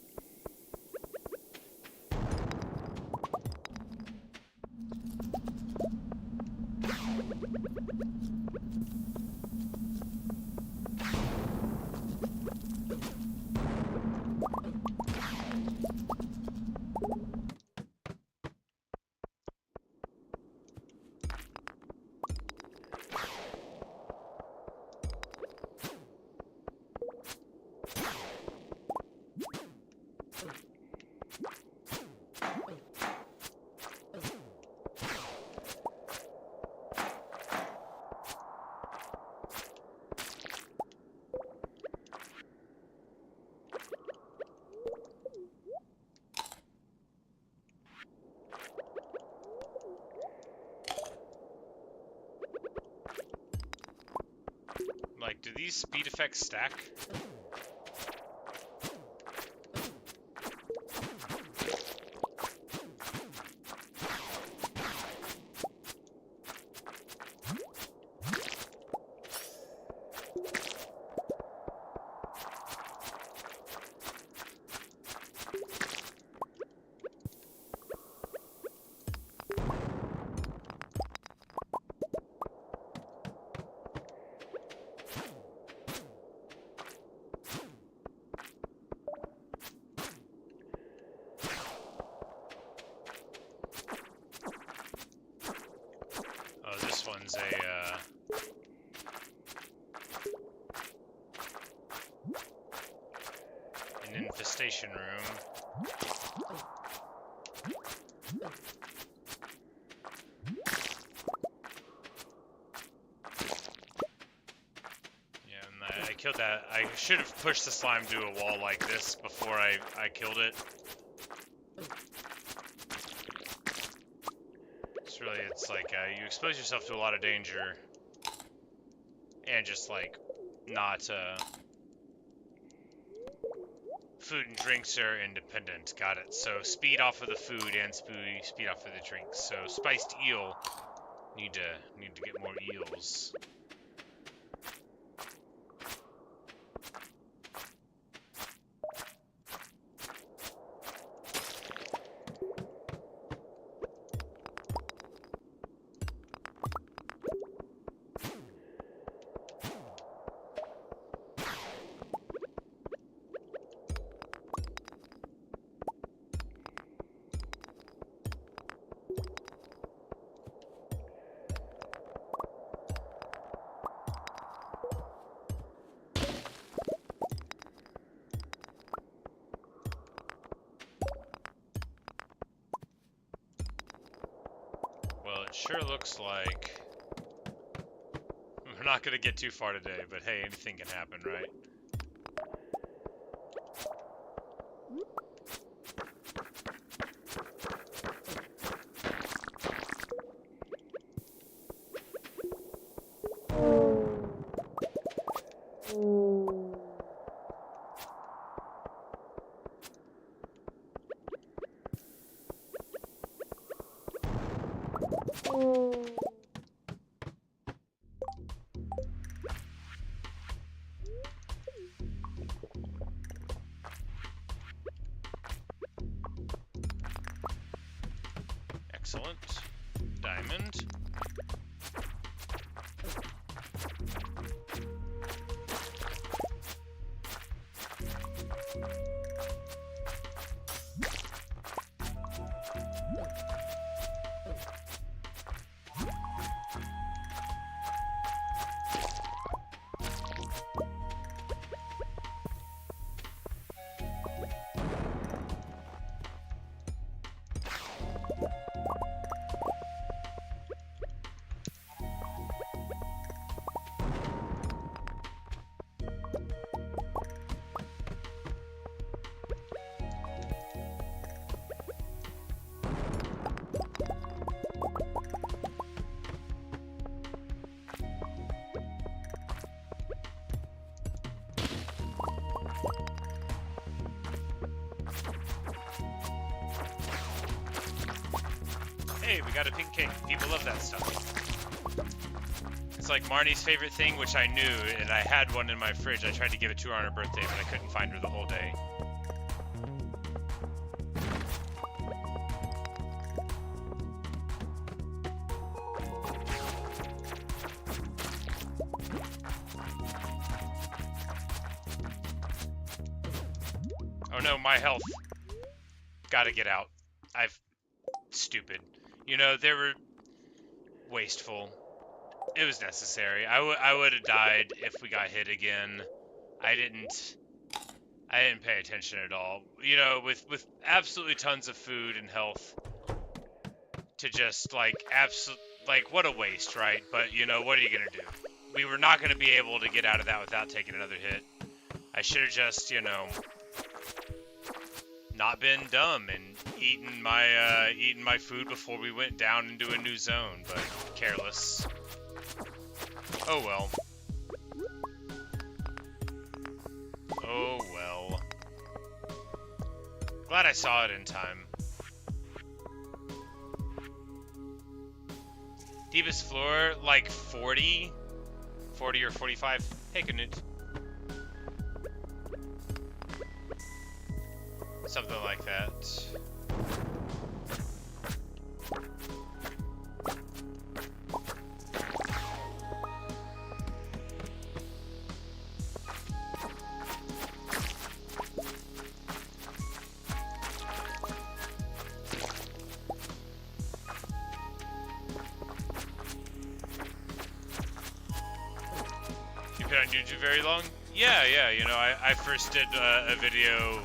Speaker 1: Like, do these speed effects stack? One's an infestation room. Yeah, and I killed that. I should have pushed the slime to a wall like this before I killed it. It's like, you expose yourself to a lot of danger, and just, like, not, food and drinks are independent, got it. So, speed off of the food and speed off of the drinks. So, spiced eel, need to get more eels. It sure looks like we're not going to get too far today, but hey, anything can happen, right? Excellent. Diamond. Hey, we got a pink cake. People love that stuff. It's like Marnie's favorite thing, which I knew, and I had one in my fridge. I tried to give it to her on her birthday, but I couldn't find her the whole day. Oh no, my health. Gotta get out. Stupid. You know, they were wasteful. It was necessary. I would have died if we got hit again. I didn't pay attention at all. You know, with absolutely tons of food and health to just like what a waste, right? But you know, what are you gonna do? We were not gonna be able to get out of that without taking another hit. I should have just, you know, not been dumb and eaten my food before we went down into a new zone, but careless. Oh well. Oh well. Glad I saw it in time. Deepest floor, like 40 or 45. Hey, Canute. Something like that. You've been on YouTube very long? Yeah, you know, I first did a video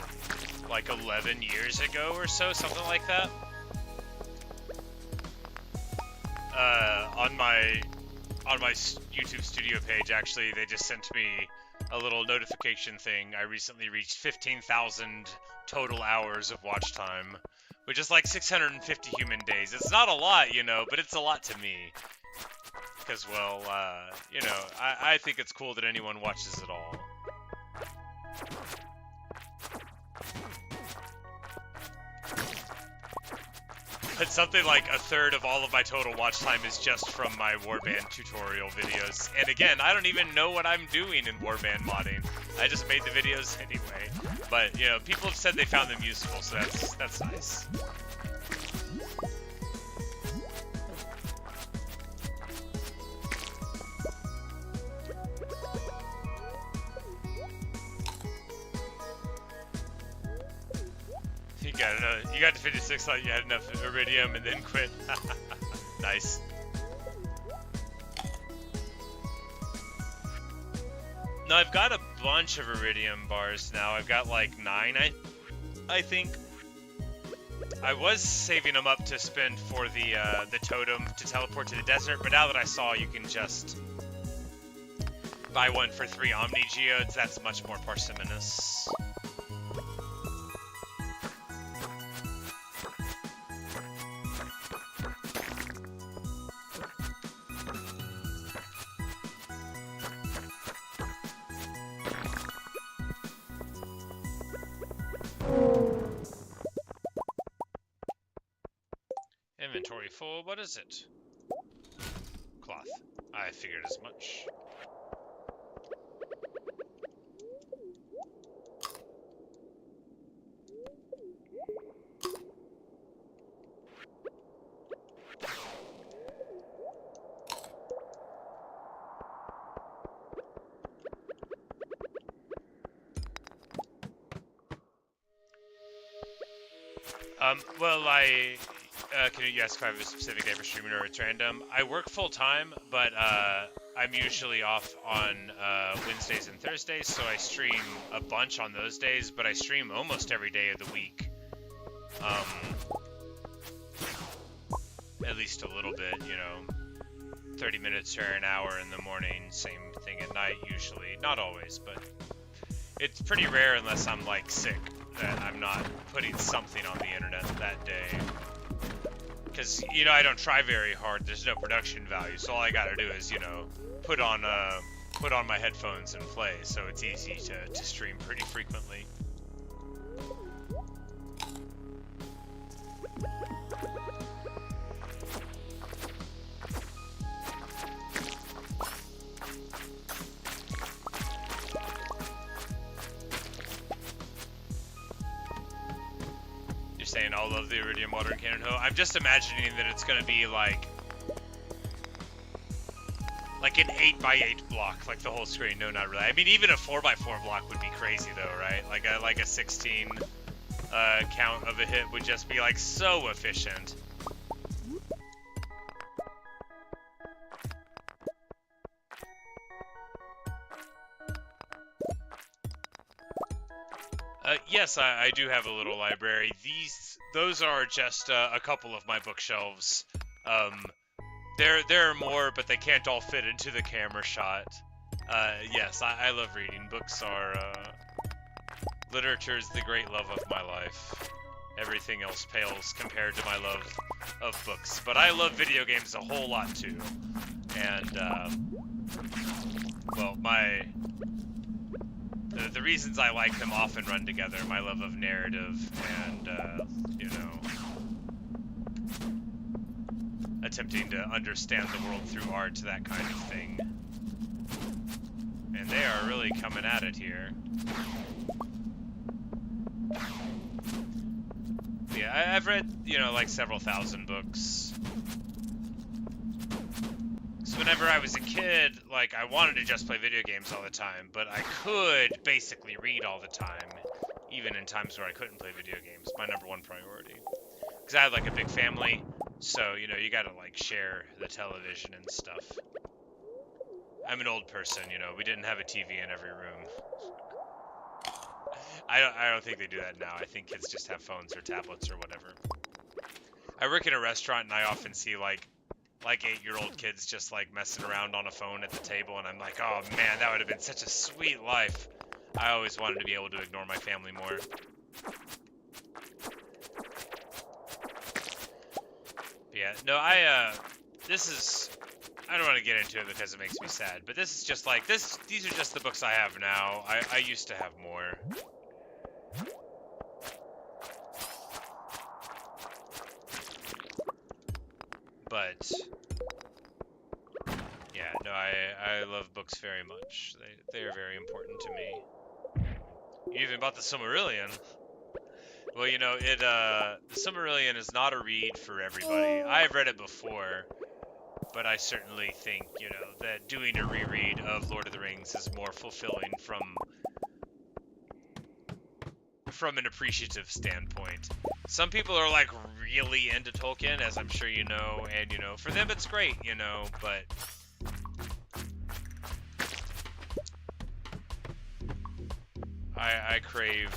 Speaker 1: like 11 years ago or so, something like that. On my YouTube studio page, actually, they just sent me a little notification thing. I recently reached 15,000 total hours of watch time, which is like 650 human days. It's not a lot, you know, but it's a lot to me. Because, well, you know, I think it's cool that anyone watches it all. But something like a third of all of my total watch time is just from my Warband tutorial videos. And again, I don't even know what I'm doing in Warband modding. I just made the videos anyway. But, you know, people have said they found them useful, so that's nice. You got to 56, thought you had enough iridium, and then quit. Nice. No, I've got a bunch of iridium bars now. I've got like 9, I think. I was saving them up to spend for the totem to teleport to the desert, but now that I saw you can just buy one for 3 Omni Geodes, that's much more parsimonious. full. What is it? Cloth. I figured as much. Well, can you ask if I have a specific day for streaming or it's random? I work full time, but I'm usually off on Wednesdays and Thursdays, so I stream a bunch on those days, but I stream almost every day of the week. At least a little bit, you know, 30 minutes or an hour in the morning, same thing at night usually. Not always, but it's pretty rare unless I'm like sick that I'm not putting something on the internet that day. Because, you know, I don't try very hard, there's no production value, so all I gotta do is, you know, put on my headphones and play, so it's easy to stream pretty frequently. Saying all of the Iridium Modern Cannon Hoe. I'm just imagining that it's going to be like an 8x8 block, like the whole screen. No, not really. I mean, even a 4x4 block would be crazy though, right? Like a 16 count of a hit would just be like so efficient. Yes, I do have a little library. Those are just a couple of my bookshelves. There are more, but they can't all fit into the camera shot. Yes, I love reading. Books are, literature is the great love of my life. Everything else pales compared to my love of books. But I love video games a whole lot too. And, well, the reasons I like them often run together. My love of narrative and, you know, attempting to understand the world through art, that kind of thing. And they are really coming at it here. Yeah, I've read, you know, like several thousand books. So whenever I was a kid, like, I wanted to just play video games all the time, but I could basically read all the time, even in times where I couldn't play video games. My #1 priority. Because I had, like, a big family, so, you know, you gotta, like, share the television and stuff. I'm an old person, you know, we didn't have a TV in every room. I don't think they do that now. I think kids just have phones or tablets or whatever. I work in a restaurant, and I often see, like 8-year-old kids just like messing around on a phone at the table, and I'm like, oh man, that would have been such a sweet life. I always wanted to be able to ignore my family more. Yeah, no, I don't want to get into it because it makes me sad, but this is just like, these are just the books I have now. I used to have more. But yeah, no, I love books very much. They are very important to me. You even bought the Silmarillion. Well, you know, the Silmarillion is not a read for everybody. I've read it before, but I certainly think, you know, that doing a reread of Lord of the Rings is more fulfilling from an appreciative standpoint. Some people are like really into Tolkien, as I'm sure you know, and you know, for them it's great, you know, but I crave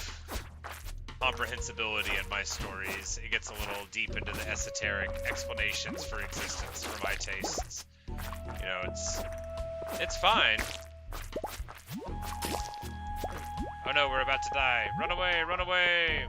Speaker 1: comprehensible in my stories. It gets a little deep into the esoteric explanations for existence for my tastes. You know, it's fine. Oh no, we're about to die. Run away, run away!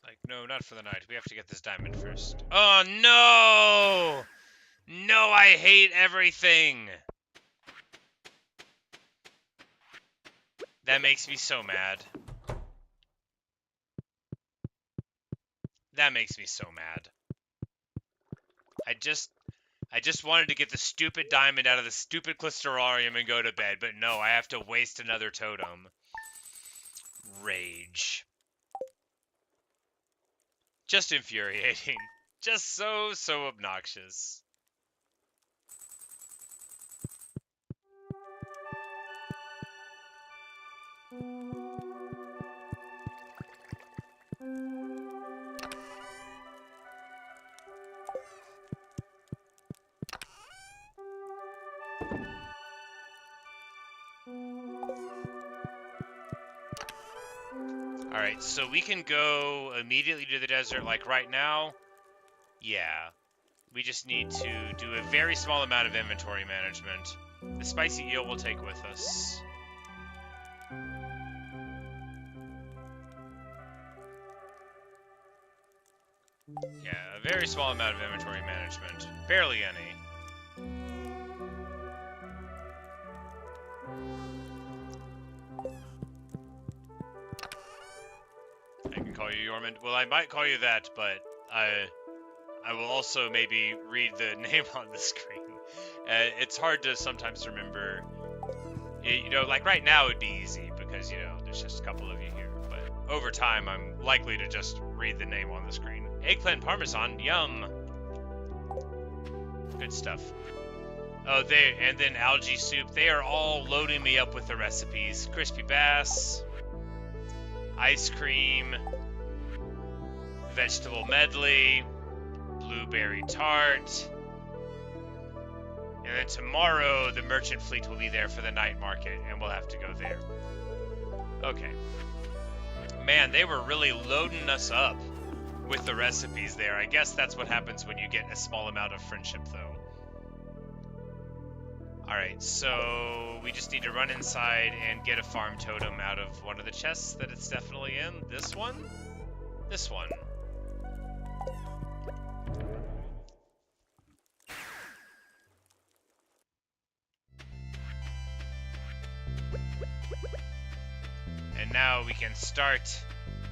Speaker 1: Like, no, not for the night. We have to get this diamond first. Oh, no! No, I hate everything! That makes me so mad. That makes me so mad. I just wanted to get the stupid diamond out of the stupid Clisterarium and go to bed, but no, I have to waste another totem. Rage. Just infuriating. Just so obnoxious. Alright, so we can go immediately to the desert, like right now. Yeah. We just need to do a very small amount of inventory management. The spicy eel we'll take with us. Yeah, a very small amount of inventory management. Barely any. I can call you Yormund. Well, I might call you that, but I will also maybe read the name on the screen. It's hard to sometimes remember. You know, like right now it'd be easy because, you know, there's just a couple of you here. But over time, I'm likely to just read the name on the screen. Eggplant parmesan, yum. Good stuff. Oh, and then algae soup. They are all loading me up with the recipes. Crispy bass, ice cream, vegetable medley, blueberry tart. And then tomorrow, the merchant fleet will be there for the night market, and we'll have to go there. Okay. Man, they were really loading us up with the recipes there. I guess that's what happens when you get a small amount of friendship, though. Alright, so we just need to run inside and get a farm totem out of one of the chests that it's definitely in. This one? This one. And now we can start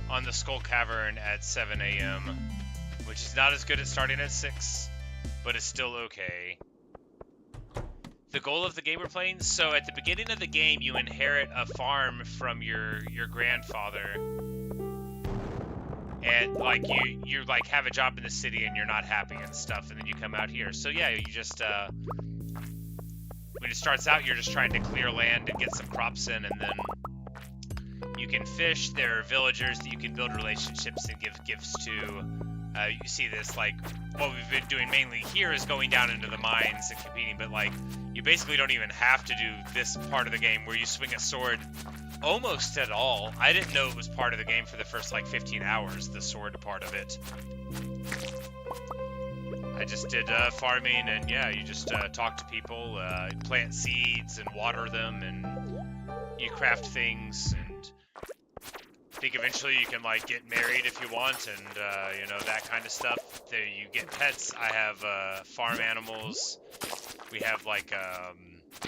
Speaker 1: on the Skull Cavern at 7 a.m., which is not as good as starting at 6, but it's still okay. The goal of the game we're playing, so at the beginning of the game, you inherit a farm from your grandfather. And, like, you like, have a job in the city and you're not happy and stuff, and then you come out here. So, yeah, you just, when it starts out, you're just trying to clear land and get some crops in, and then you can fish. There are villagers that you can build relationships and give gifts to. You see this, like, what we've been doing mainly here is going down into the mines and competing, but, like, you basically don't even have to do this part of the game where you swing a sword almost at all. I didn't know it was part of the game for the first, like, 15 hours, the sword part of it. I just did farming, and yeah, you just talk to people, plant seeds and water them, and you craft things, and I think eventually you can, like, get married if you want, and, you know, that kind of stuff. There, you get pets. I have farm animals. We have, like,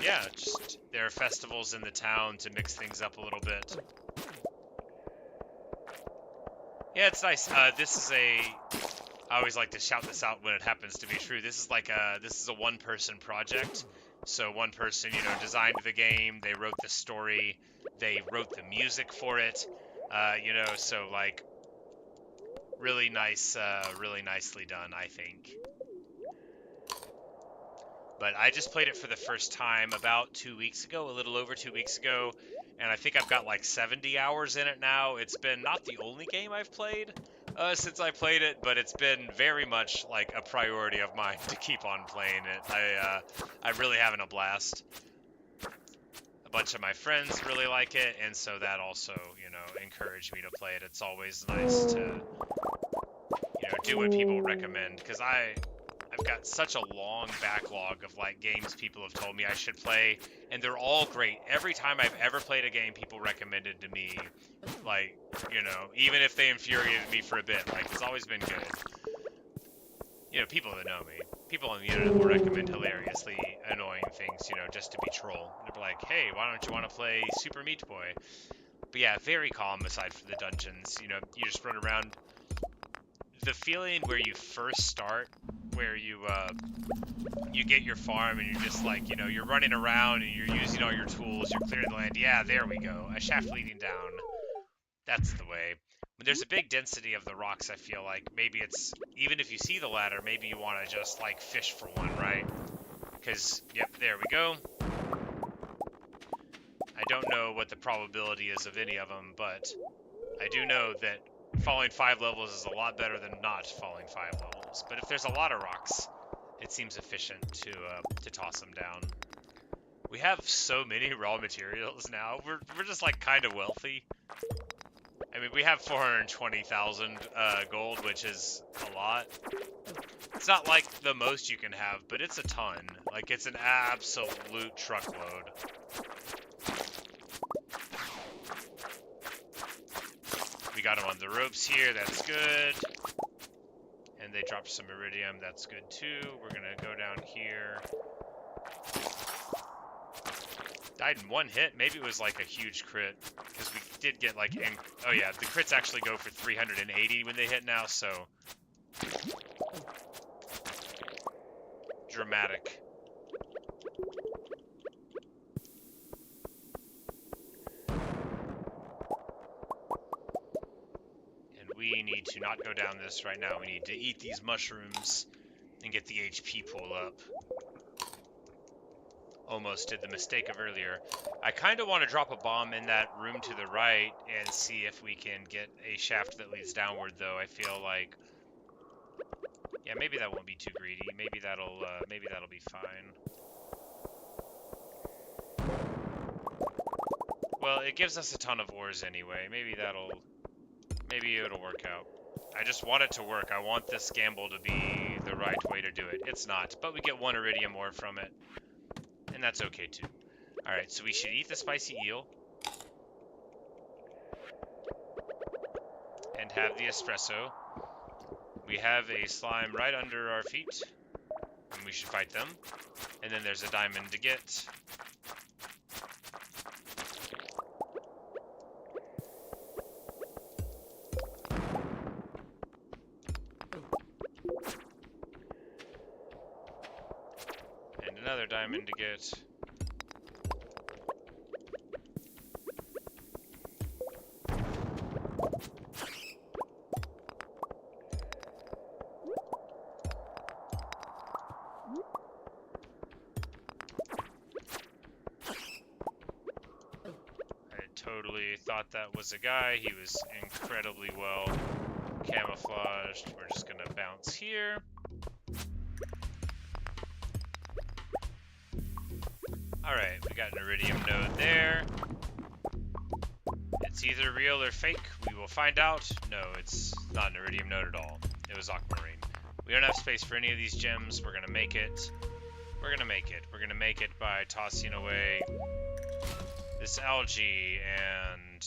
Speaker 1: yeah, just there are festivals in the town to mix things up a little bit. Yeah, it's nice. This is I always like to shout this out when it happens to be true. This is like this is a one-person project. So one person, you know, designed the game. They wrote the story. They wrote the music for it. You know, so, like, really nice, really nicely done, I think. But I just played it for the first time about 2 weeks ago, a little over 2 weeks ago, and I think I've got like 70 hours in it now. It's been not the only game I've played since I played it, but it's been very much like a priority of mine to keep on playing it. I'm really having a blast. A bunch of my friends really like it, and so that also, you know, encouraged me to play it. It's always nice to, you know, do what people recommend, because I've I've got such a long backlog of like games people have told me I should play, and they're all great. Every time I've ever played a game people recommended to me, like, you know, even if they infuriated me for a bit, like, it's always been good. You know, people that know me, people on the internet will recommend hilariously annoying things, you know, just to be troll. They'll be like, hey, why don't you want to play Super Meat Boy? But yeah, very calm aside from the dungeons. You know, you just run around. The feeling where you first start, where you get your farm and you're just like, you know, you're running around and you're using all your tools, you're clearing the land. Yeah, there we go. A shaft leading down. That's the way. But there's a big density of the rocks, I feel like. Maybe it's, even if you see the ladder, maybe you want to just, like, fish for one, right? Because, yep, there we go. I don't know what the probability is of any of them, but I do know that falling 5 levels is a lot better than not falling 5 levels. But if there's a lot of rocks, it seems efficient to toss them down. We have so many raw materials now. We're just, like, kind of wealthy. I mean, we have 420,000 gold, which is a lot. It's not like the most you can have, but it's a ton. Like, it's an absolute truckload. We got them on the ropes here, that's good. And they dropped some iridium, that's good too. We're gonna go down here. Died in one hit. Maybe it was like a huge crit, because we did get like, oh yeah, the crits actually go for 380 when they hit now, so dramatic. And we need to not go down this right now. We need to eat these mushrooms and get the HP pull up. Almost did the mistake of earlier. I kind of want to drop a bomb in that room to the right and see if we can get a shaft that leads downward, though. I feel like, yeah, maybe that won't be too greedy. Maybe that'll be fine. Well, it gives us a ton of ores anyway. Maybe it'll work out. I just want it to work. I want this gamble to be the right way to do it. It's not, but we get 1 iridium ore from it. And that's okay too. Alright, so we should eat the spicy eel. And have the espresso. We have a slime right under our feet. And we should fight them. And then there's a diamond to get. And another diamond to get. Totally thought that was a guy. He was incredibly well camouflaged. We're just gonna bounce here. Alright, we got an iridium node there. It's either real or fake. We will find out. No, it's not an iridium node at all. It was aquamarine. We don't have space for any of these gems. We're gonna make it. We're gonna make it. We're gonna make it by tossing away this algae and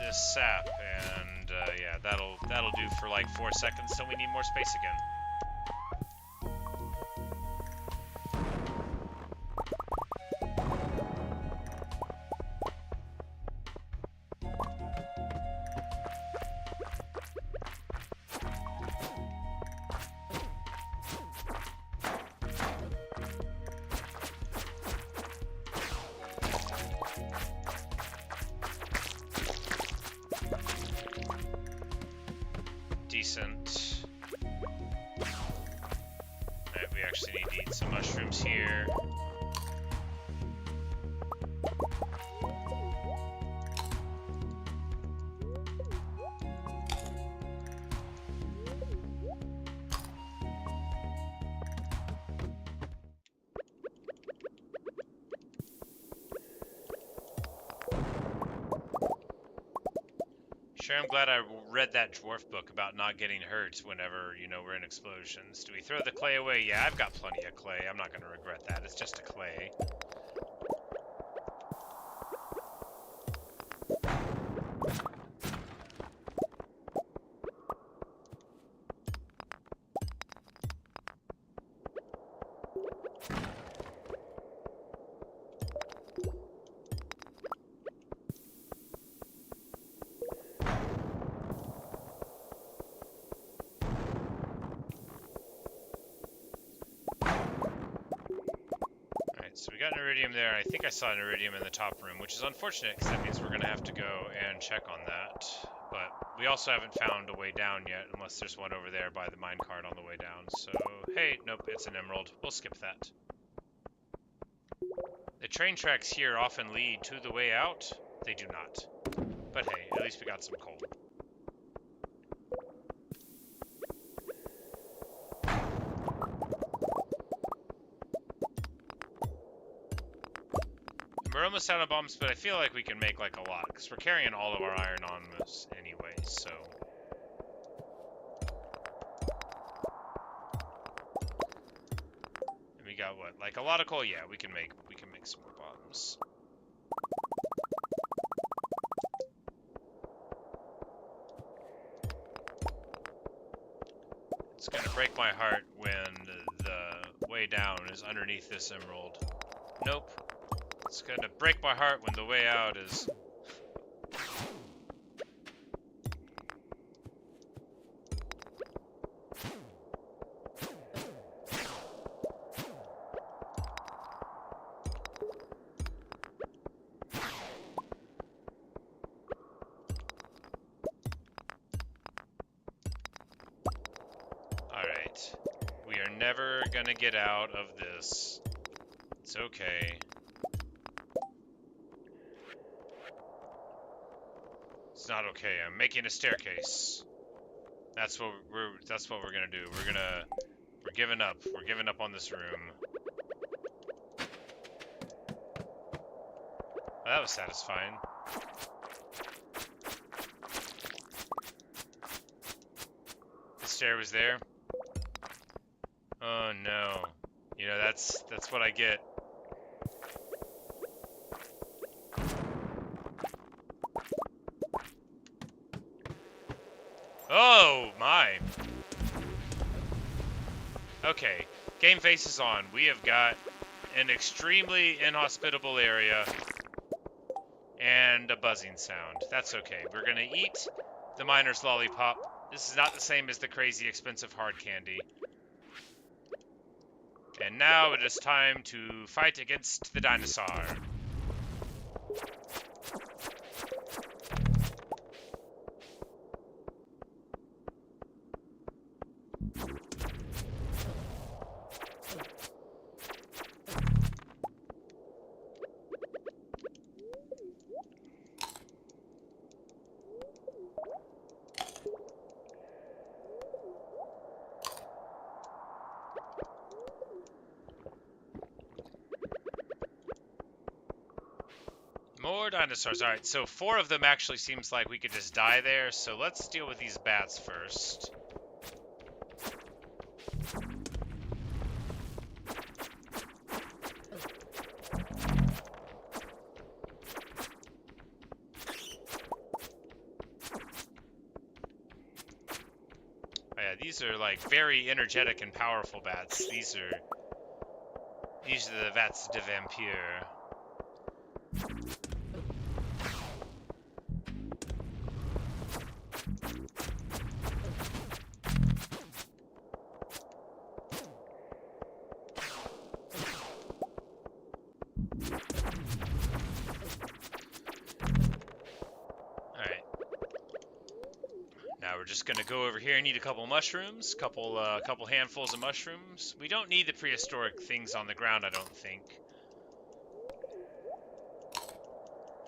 Speaker 1: this sap, and yeah, that'll do for like 4 seconds till we need more space again. Decent. Alright, we actually need to eat some mushrooms here. Sure, I'm glad I read that dwarf book about not getting hurt whenever, you know, we're in explosions. Do we throw the clay away? Yeah, I've got plenty of clay. I'm not going to regret that. It's just a clay. So we got an iridium there. I think I saw an iridium in the top room, which is unfortunate because that means we're going to have to go and check on that. But we also haven't found a way down yet, unless there's one over there by the minecart on the way down. So, hey, nope, it's an emerald. We'll skip that. The train tracks here often lead to the way out. They do not. But hey, at least we got some coal. We're almost out of bombs, but I feel like we can make like a lot, because we're carrying all of our iron on us anyway, so. And we got what, like a lot of coal? Yeah, we can make some more bombs. It's gonna break my heart when the way down is underneath this emerald. Nope. It's gonna break my heart when the way out is... Alright. We are never gonna get out of this. It's okay. It's not okay. I'm making a staircase. That's what we're gonna do. We're giving up. We're giving up on this room. Oh, that was satisfying. The stair was there. Oh no. You know, that's what I get. Oh, my. Okay, game face is on. We have got an extremely inhospitable area and a buzzing sound. That's okay. We're going to eat the miner's lollipop. This is not the same as the crazy expensive hard candy. And now it is time to fight against the dinosaur. More dinosaurs. Alright, so 4 of them actually seems like we could just die there, so let's deal with these bats first. Oh yeah, these are like very energetic and powerful bats. These are the bats de vampire. We're just gonna go over here and eat a couple mushrooms, couple handfuls of mushrooms. We don't need the prehistoric things on the ground, I don't think.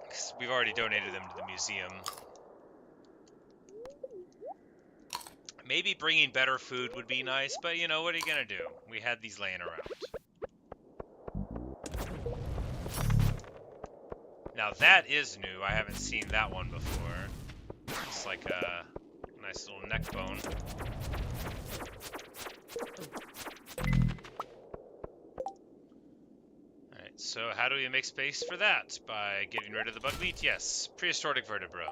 Speaker 1: 'Cause we've already donated them to the museum. Maybe bringing better food would be nice, but you know, what are you gonna do? We had these laying around. Now that is new. I haven't seen that one before. Looks like a nice little neck bone. Alright, so how do we make space for that? By getting rid of the bug meat? Yes. Prehistoric vertebra.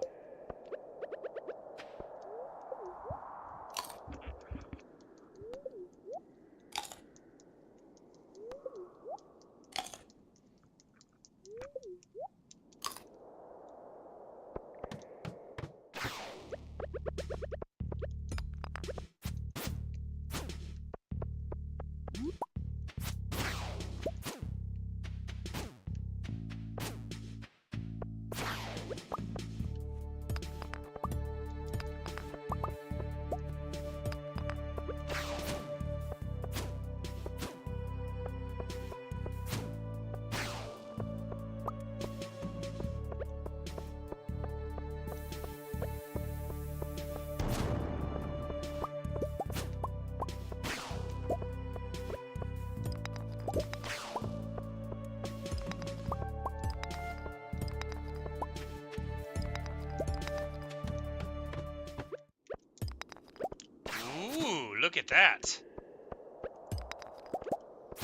Speaker 1: Ooh, look at that.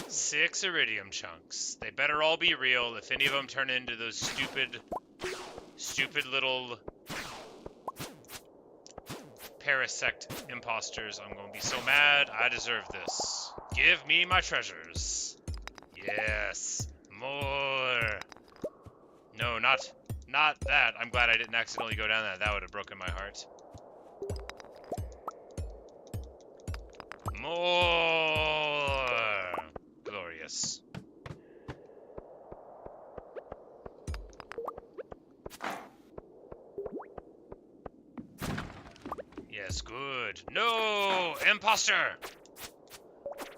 Speaker 1: 6 iridium chunks. They better all be real. If any of them turn into those stupid little parasect imposters, I'm going to be so mad. I deserve this. Give me my treasures. Yes. More. No, not that. I'm glad I didn't accidentally go down that. That would have broken my heart. More. Glorious. Yes, good. No! Imposter!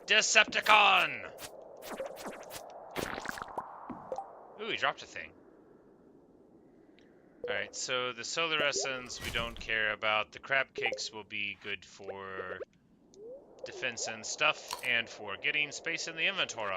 Speaker 1: Decepticon! Ooh, he dropped a thing. Alright, so the solar essence we don't care about. The crab cakes will be good for defense and stuff, and for getting space in the inventory.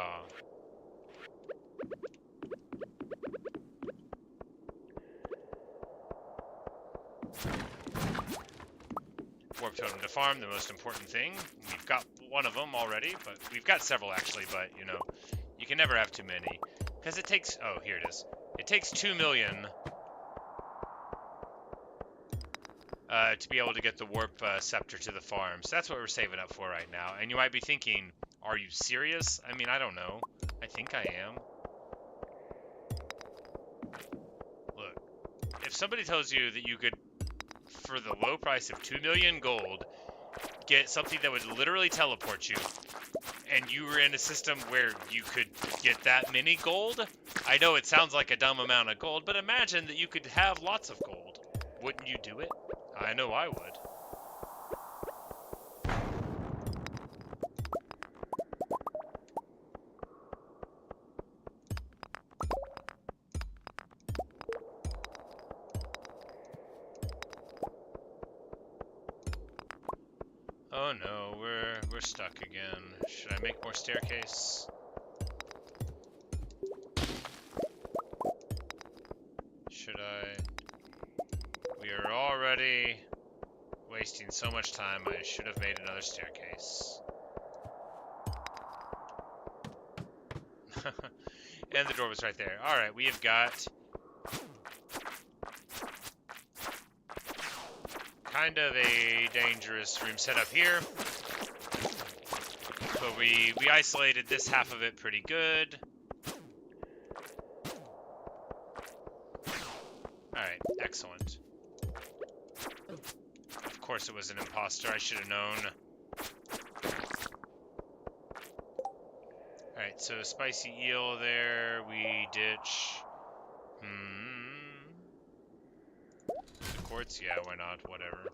Speaker 1: Warp totem to farm, the most important thing. We've got one of them already, but we've got several actually, but you know, you can never have too many. Because it takes, oh, here it is. It takes 2 million to be able to get the warp scepter to the farm. So that's what we're saving up for right now. And you might be thinking, are you serious? I mean, I don't know. I think I am. Look, if somebody tells you that you could, for the low price of 2 million gold, get something that would literally teleport you, and you were in a system where you could get that many gold, I know it sounds like a dumb amount of gold, but imagine that you could have lots of gold. Wouldn't you do it? I know I would. Oh no, we're stuck again. Should I make more staircase? Should I? We are already wasting so much time. I should have made another staircase. And the door was right there. Alright, we have got kind of a dangerous room set up here. But we isolated this half of it pretty good. Alright, excellent. Of course it was an imposter, I should have known. Alright, so spicy eel there, we ditch. The quartz? Yeah, why not? Whatever.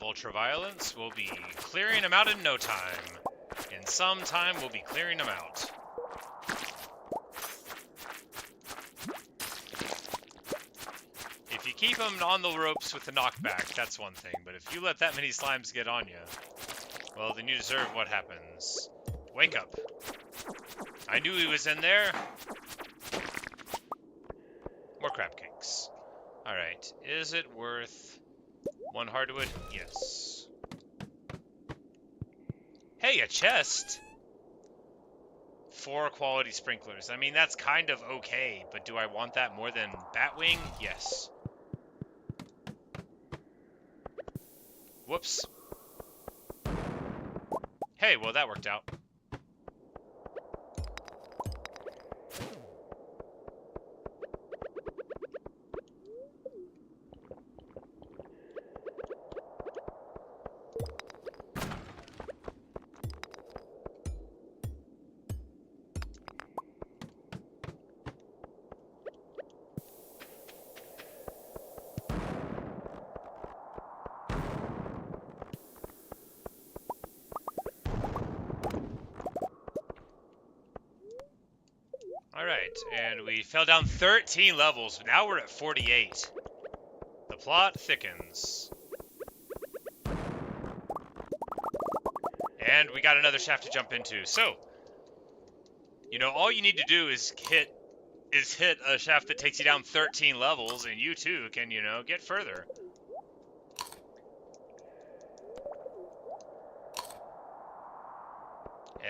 Speaker 1: Ultraviolence, we'll be clearing them out in no time. In some time, we'll be clearing them out. keep them on the ropes with the knockback, that's one thing. But if you let that many slimes get on you, well, then you deserve what happens. Wake up. I knew he was in there. More crab cakes. Alright, is it worth 1 hardwood? Yes. Hey, a chest! 4 quality sprinklers. I mean, that's kind of okay, but do I want that more than Batwing? Yes. Whoops. Hey, well, that worked out. Alright, and we fell down 13 levels. Now we're at 48. The plot thickens. And we got another shaft to jump into. So, you know, all you need to do is hit a shaft that takes you down 13 levels, and you too can, you know, get further.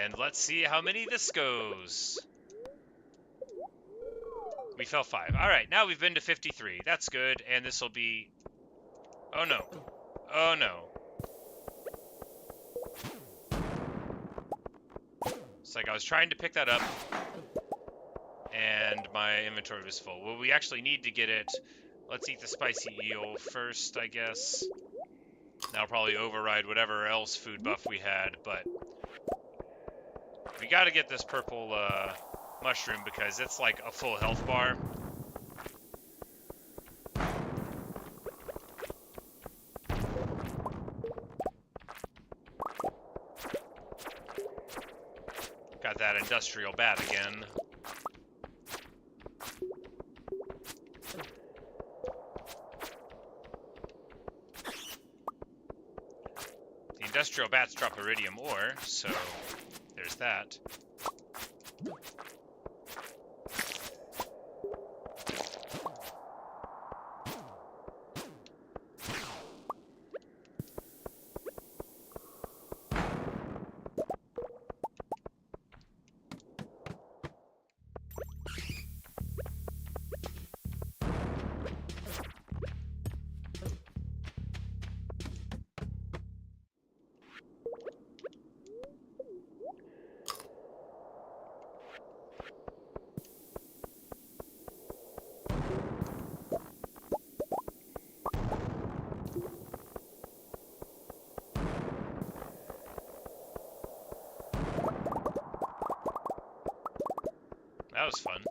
Speaker 1: And let's see how many this goes. We fell 5. Alright, now we've been to 53. That's good, and this will be... Oh no. Oh no. It's like I was trying to pick that up, and my inventory was full. Well, we actually need to get it... Let's eat the spicy eel first, I guess. That'll probably override whatever else food buff we had, but... We gotta get this purple, mushroom because it's like a full health bar. Got that industrial bat again. The industrial bats drop iridium ore, so there's that. That was fun.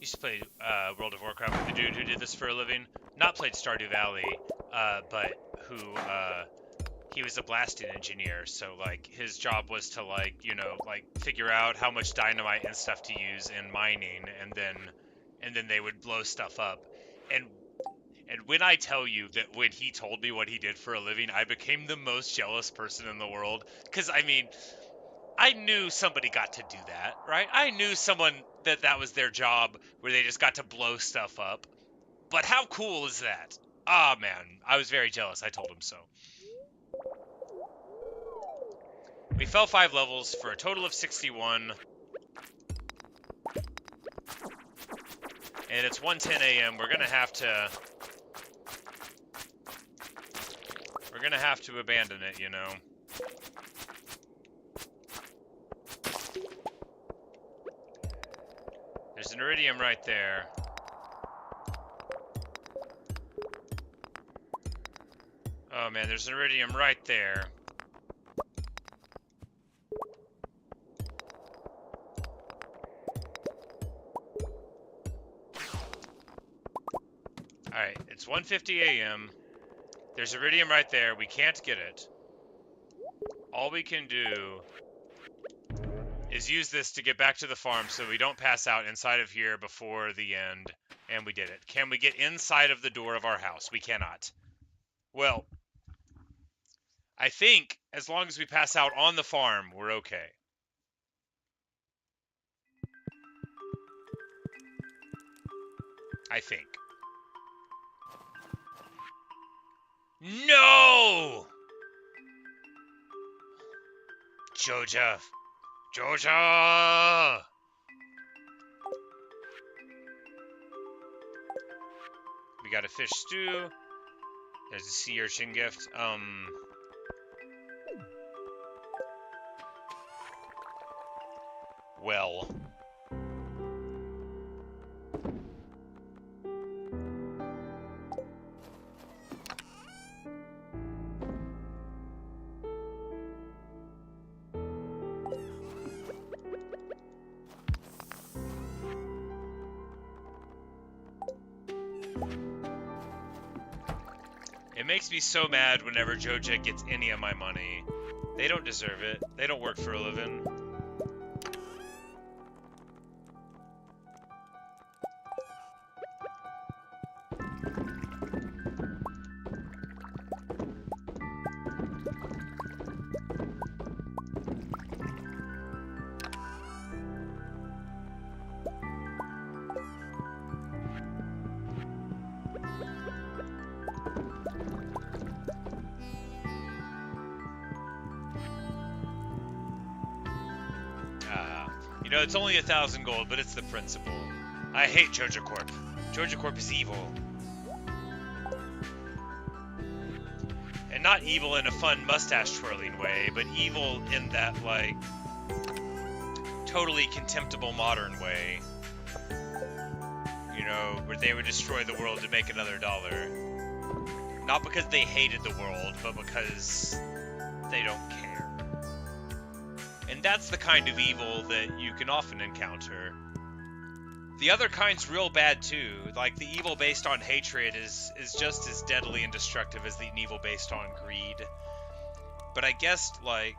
Speaker 1: Used to play World of Warcraft with the dude who did this for a living. Not played Stardew Valley, but who, he was a blasting engineer, so, like, his job was to, like, you know, like, figure out how much dynamite and stuff to use in mining, and then they would blow stuff up. And when I tell you that when he told me what he did for a living, I became the most jealous person in the world, because, I mean... I knew somebody got to do that, right? I knew someone that was their job where they just got to blow stuff up. But how cool is that? Ah, man, I was very jealous. I told him so. We fell 5 levels for a total of 61. And it's 1:10 a.m. We're gonna have to abandon it, you know. There's an iridium right there. Oh man, there's an iridium right there. Alright, it's 1:50 a.m. There's iridium right there. We can't get it. All we can do is use this to get back to the farm so we don't pass out inside of here before the end. And we did it. Can we get inside of the door of our house? We cannot. Well, I think as long as we pass out on the farm, we're okay. I think. No! Joja! Joja! We got a fish stew. There's a sea urchin gift. Well. It makes me so mad whenever Joja gets any of my money. They don't deserve it. They don't work for a living. You know, it's only 1,000 gold, but it's the principle. I hate Joja Corp. Joja Corp is evil. And not evil in a fun mustache-twirling way, but evil in that, like, totally contemptible modern way. You know, where they would destroy the world to make another dollar. Not because they hated the world, but because they don't care. And that's the kind of evil that you can often encounter. The other kind's real bad too. Like, the evil based on hatred is just as deadly and destructive as the evil based on greed. But I guess, like,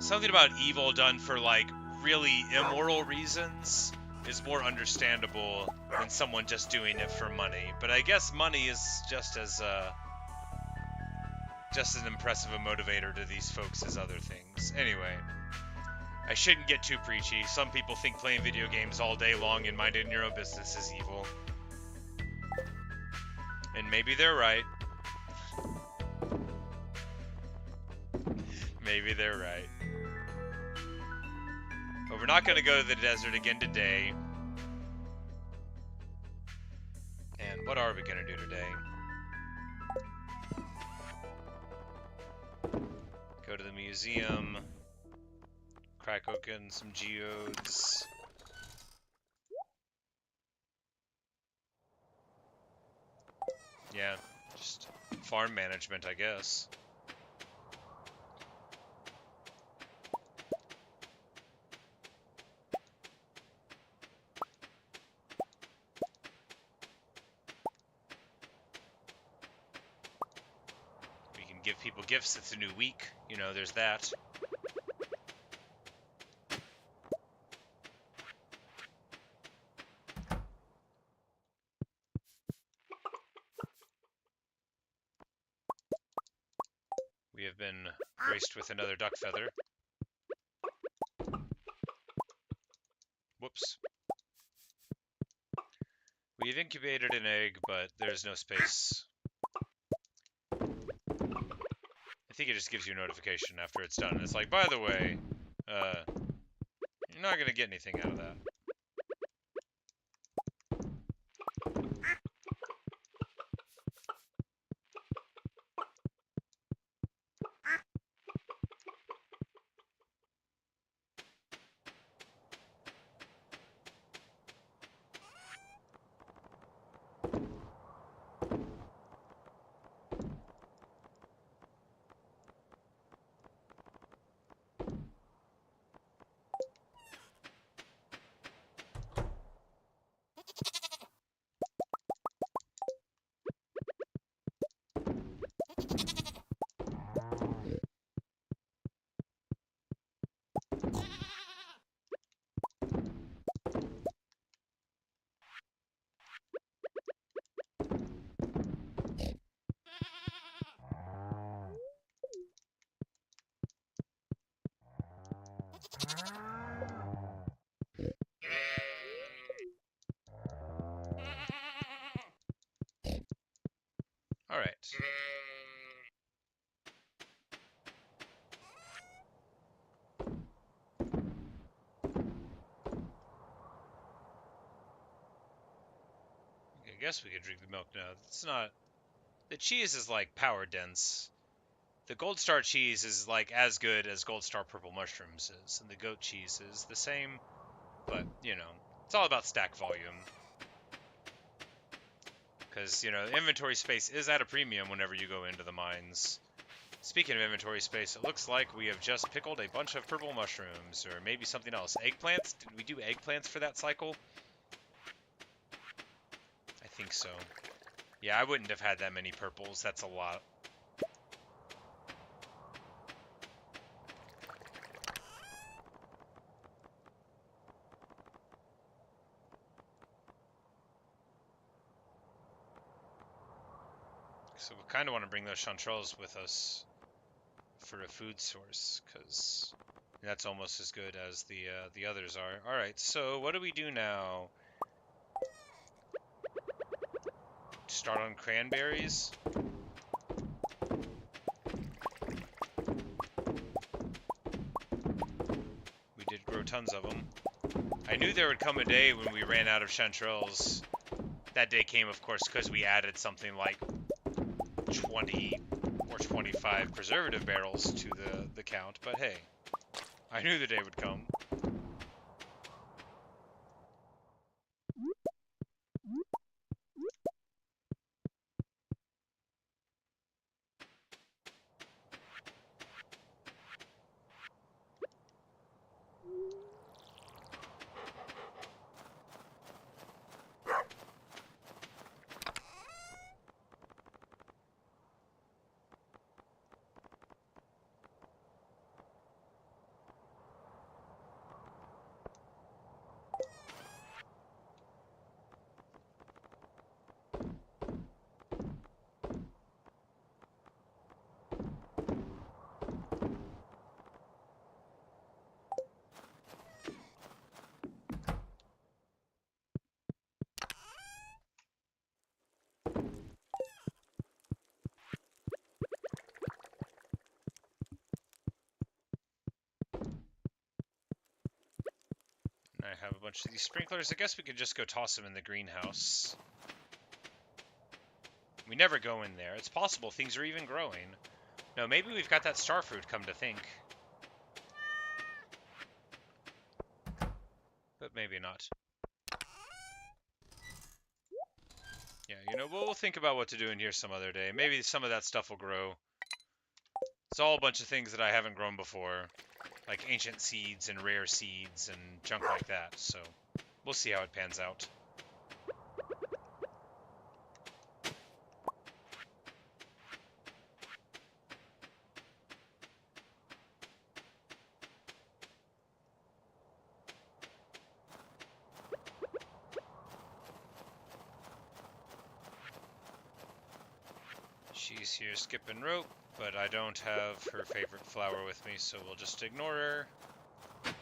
Speaker 1: something about evil done for, like, really immoral reasons is more understandable than someone just doing it for money. But I guess money is just as impressive a motivator to these folks as other things. Anyway, I shouldn't get too preachy. Some people think playing video games all day long and minding your own business is evil. And maybe they're right. Maybe they're right. But we're not going to go to the desert again today. And what are we going to do today? Go to the museum, crack open some geodes. Yeah, just farm management, I guess. Give people gifts. It's a new week. You know, there's that. We have been graced with another duck feather. Whoops. We've incubated an egg, but there's no space. I think it just gives you a notification after it's done. It's like, by the way, you're not going to get anything out of that. Alright. I guess we could drink the milk now. It's not... The cheese is, like, power dense. The Gold Star cheese is, like, as good as Gold Star purple mushrooms is, and the goat cheese is the same, but, you know, it's all about stack volume. Because, you know, inventory space is at a premium whenever you go into the mines. Speaking of inventory space, it looks like we have just pickled a bunch of purple mushrooms, or maybe something else. Eggplants? Did we do eggplants for that cycle? I think so. Yeah, I wouldn't have had that many purples. That's a lot. So we kind of want to bring those chanterelles with us for a food source, because that's almost as good as the others are. All right, so what do we do now? Start on cranberries. We did grow tons of them. I knew there would come a day when we ran out of chanterelles. That day came, of course, because we added something like 20 or 25 preservative barrels to the count, but hey, I knew the day would come. I have a bunch of these sprinklers. I guess we could just go toss them in the greenhouse. We never go in there. It's possible things are even growing. No, maybe we've got that star fruit, come to think. But maybe not. Yeah, you know, we'll think about what to do in here some other day. Maybe some of that stuff will grow. It's all a bunch of things that I haven't grown before. Like ancient seeds and rare seeds and junk like that. So, we'll see how it pans out. She's here skipping rope, but I don't have her favorite flower with me, so we'll just ignore her. I'm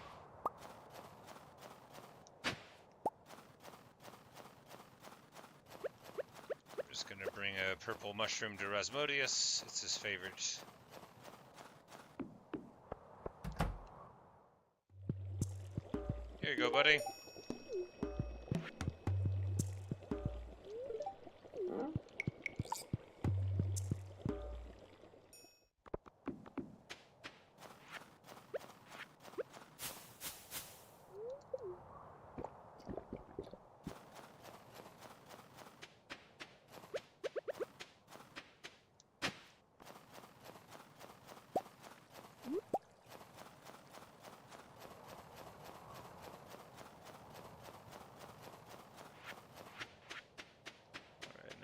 Speaker 1: just gonna bring a purple mushroom to Rasmodius. It's his favorite. Here you go, buddy.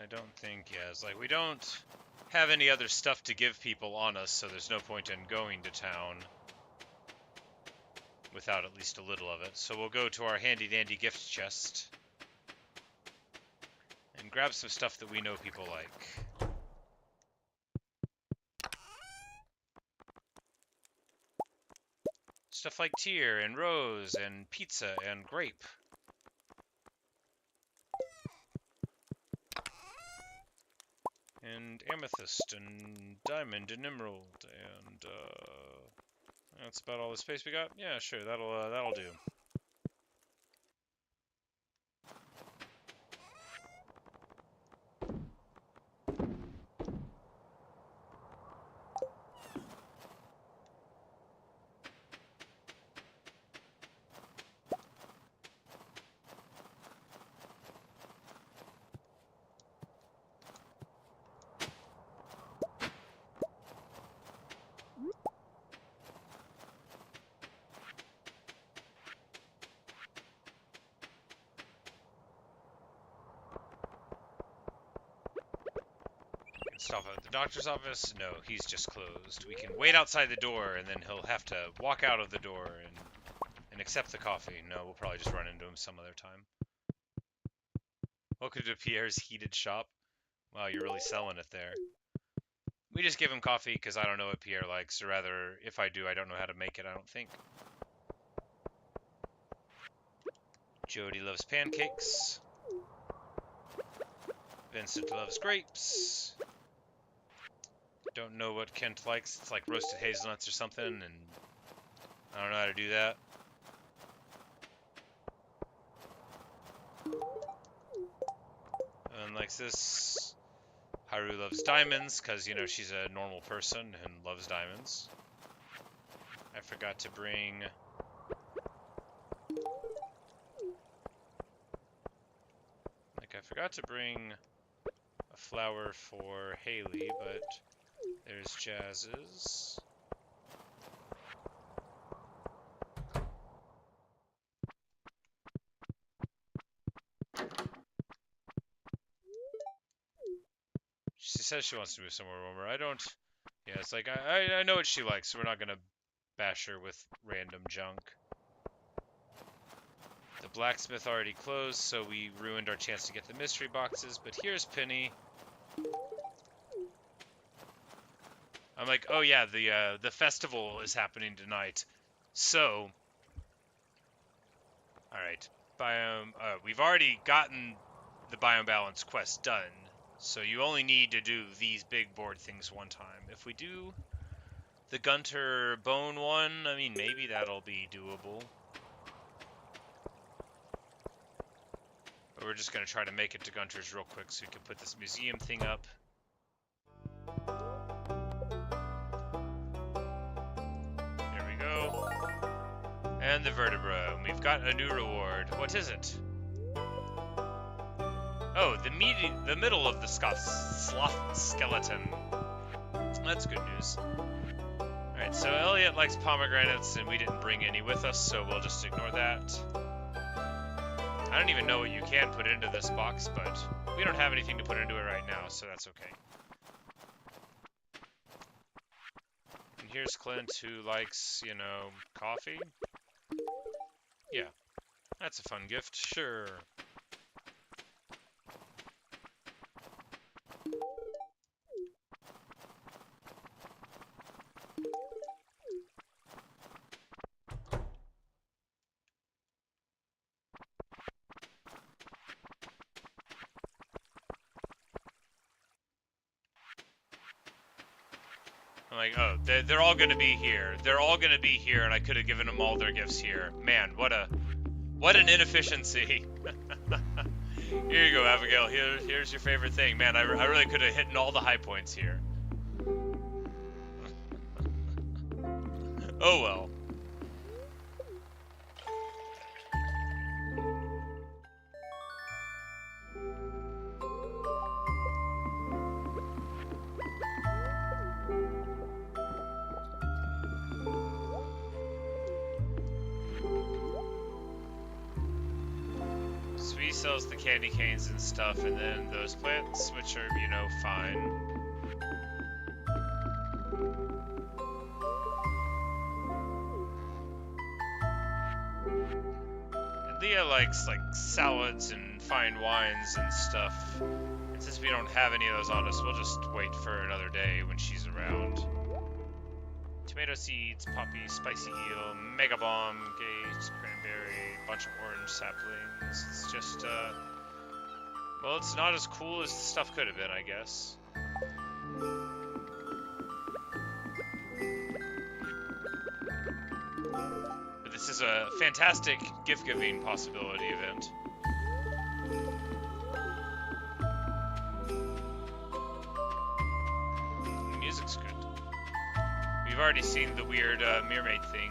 Speaker 1: I don't think, yeah, it's like we don't have any other stuff to give people on us, so there's no point in going to town without at least a little of it. So we'll go to our handy-dandy gift chest and grab some stuff that we know people like. Stuff like tear and rose and pizza and grape. And amethyst, and diamond, and emerald, and, that's about all the space we got? Yeah, sure, that'll do. Stop at the doctor's office? No, he's just closed. We can wait outside the door, and then he'll have to walk out of the door and accept the coffee. No, we'll probably just run into him some other time. Welcome to Pierre's heated shop. Wow, you're really selling it there. We just give him coffee because I don't know what Pierre likes, or rather, if I do, I don't know how to make it, I don't think. Jody loves pancakes. Vincent loves grapes. Don't know what Kent likes. It's like roasted hazelnuts or something, and I don't know how to do that. And likes this. Haru loves diamonds, because, you know, she's a normal person and loves diamonds. I forgot to bring... I forgot to bring a flower for Haley, but there's Jazz's. She says she wants to move somewhere warmer. I don't... Yeah, it's like, I know what she likes, so we're not gonna bash her with random junk. The blacksmith already closed, so we ruined our chance to get the mystery boxes, but here's Penny. I'm like, oh yeah, the festival is happening tonight. So, alright, biome, we've already gotten the biome balance quest done, so you only need to do these big board things one time. If we do the Gunter Bone one, I mean, maybe that'll be doable. But we're just going to try to make it to Gunter's real quick so we can put this museum thing up. There we go. And the vertebra. We've got a new reward. What is it? Oh, the middle of the sloth skeleton. That's good news. Alright, so Elliot likes pomegranates, and we didn't bring any with us, so we'll just ignore that. I don't even know what you can put into this box, but we don't have anything to put into it right now, so that's okay. And here's Clint, who likes, you know, coffee. Yeah, that's a fun gift, sure. I'm like, oh, they're all gonna be here. They're all gonna be here, and I could have given them all their gifts here. Man, what an inefficiency. Here you go, Abigail. Here's your favorite thing. Man, I really could have hit all the high points here. Oh well. Sells the candy canes and stuff, and then those plants, which are, you know, fine. And Leah likes, like, salads and fine wines and stuff. And since we don't have any of those on us, we'll just wait for another day when she's around. Tomato seeds, poppy, spicy eel, mega bomb, gate, cranberry, bunch of orange saplings. It's just, well, it's not as cool as the stuff could have been, I guess. this is a fantastic gift-giving possibility event. The music's good. We've already seen the weird mermaid thing.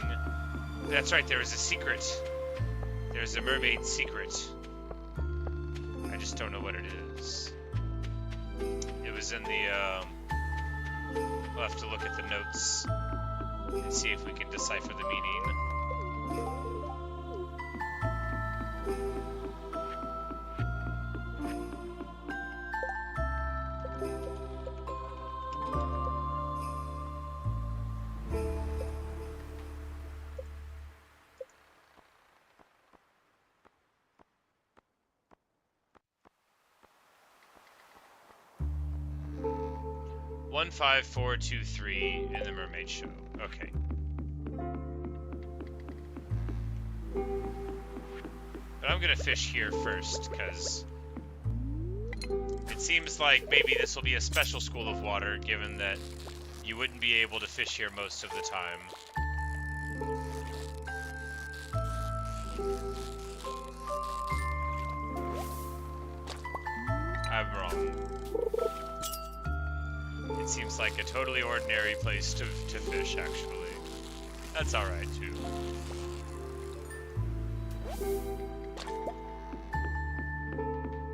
Speaker 1: That's right, there was a secret. There's a mermaid secret. I just don't know what it is. It was in the, we'll have to look at the notes and see if we can decipher the meaning. 15423 in the Mermaid Show. Okay. But I'm gonna fish here first, because it seems like maybe this will be a special school of water, given that you wouldn't be able to fish here most of the time. I'm wrong. It seems like a totally ordinary place to fish, actually. That's alright, too.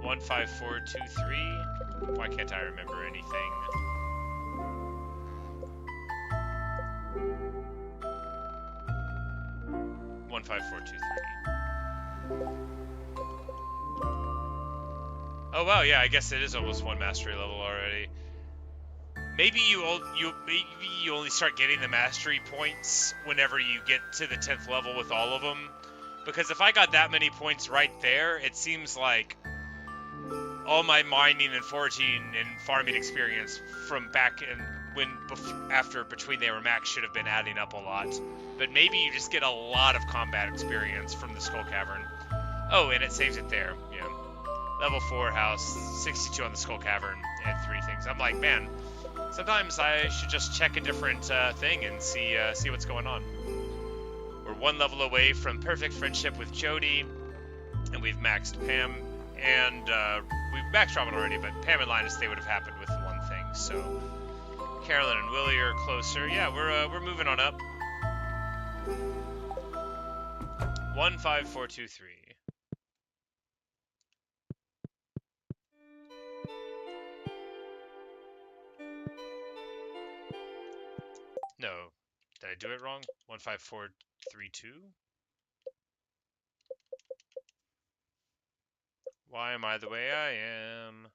Speaker 1: One 15423. Why can't I remember anything? One 15423. Oh wow, yeah, I guess it is almost one mastery level already. Maybe you only start getting the mastery points whenever you get to the 10th level with all of them. Because if I got that many points right there, it seems like all my mining and foraging and farming experience from back in between they were max should have been adding up a lot. But maybe you just get a lot of combat experience from the Skull Cavern. Oh, and it saves it there. Yeah. Level 4 house, 62 on the Skull Cavern, and 3 things. I'm like, man, sometimes I should just check a different thing and see what's going on. We're 1 level away from perfect friendship with Jody, and we've maxed Pam, and we've maxed Robin already, but Pam and Linus, they would have happened with the one thing, so Carolyn and Willie are closer. Yeah, we're moving on up. 15423. No, did I do it wrong? 15432? Why am I the way I am?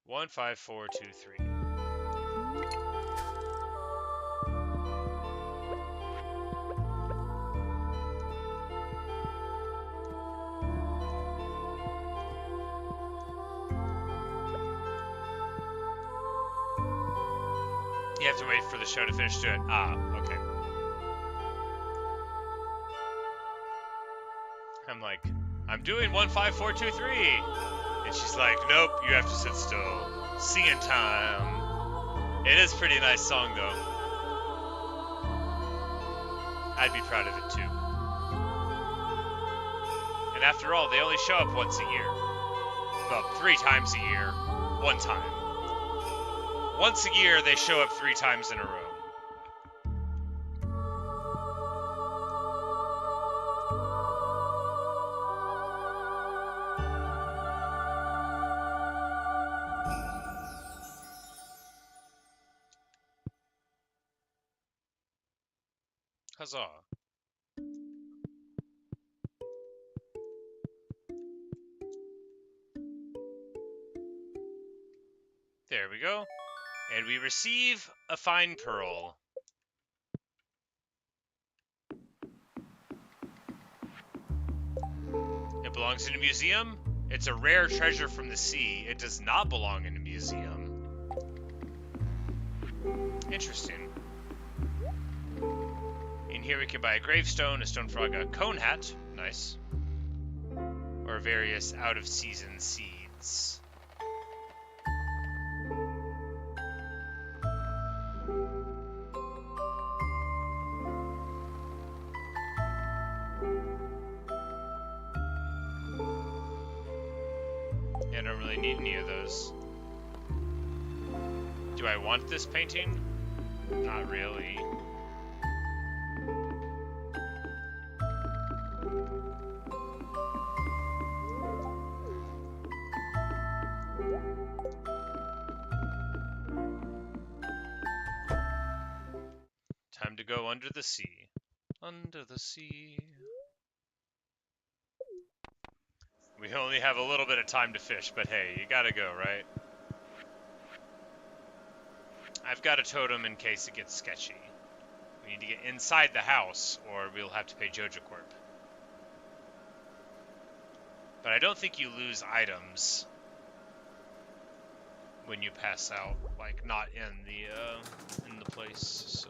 Speaker 1: 15423. You have to wait for the show to finish to it. Ah, okay. I'm like, I'm doing 15423. And she's like, nope, you have to sit still. Singing time. It is a pretty nice song, though. I'd be proud of it, too. And after all, they only show up once a year. Well, 3 times a year. 1 time. Once a year, they show up 3 times in a row. Huzzah. There we go. And we receive a fine pearl. It belongs in a museum. It's a rare treasure from the sea. It does not belong in a museum. Interesting. In here we can buy a gravestone, a stone frog, a cone hat. Nice. Or various out-of-season seeds. really need any of those. Do I want this painting? Not really. Time to go under the sea. Under the sea. We only have a little bit of time to fish, but hey, you gotta go, right? I've got a totem in case it gets sketchy. We need to get inside the house, or we'll have to pay Joja Corp. But I don't think you lose items when you pass out, like not in the place. So.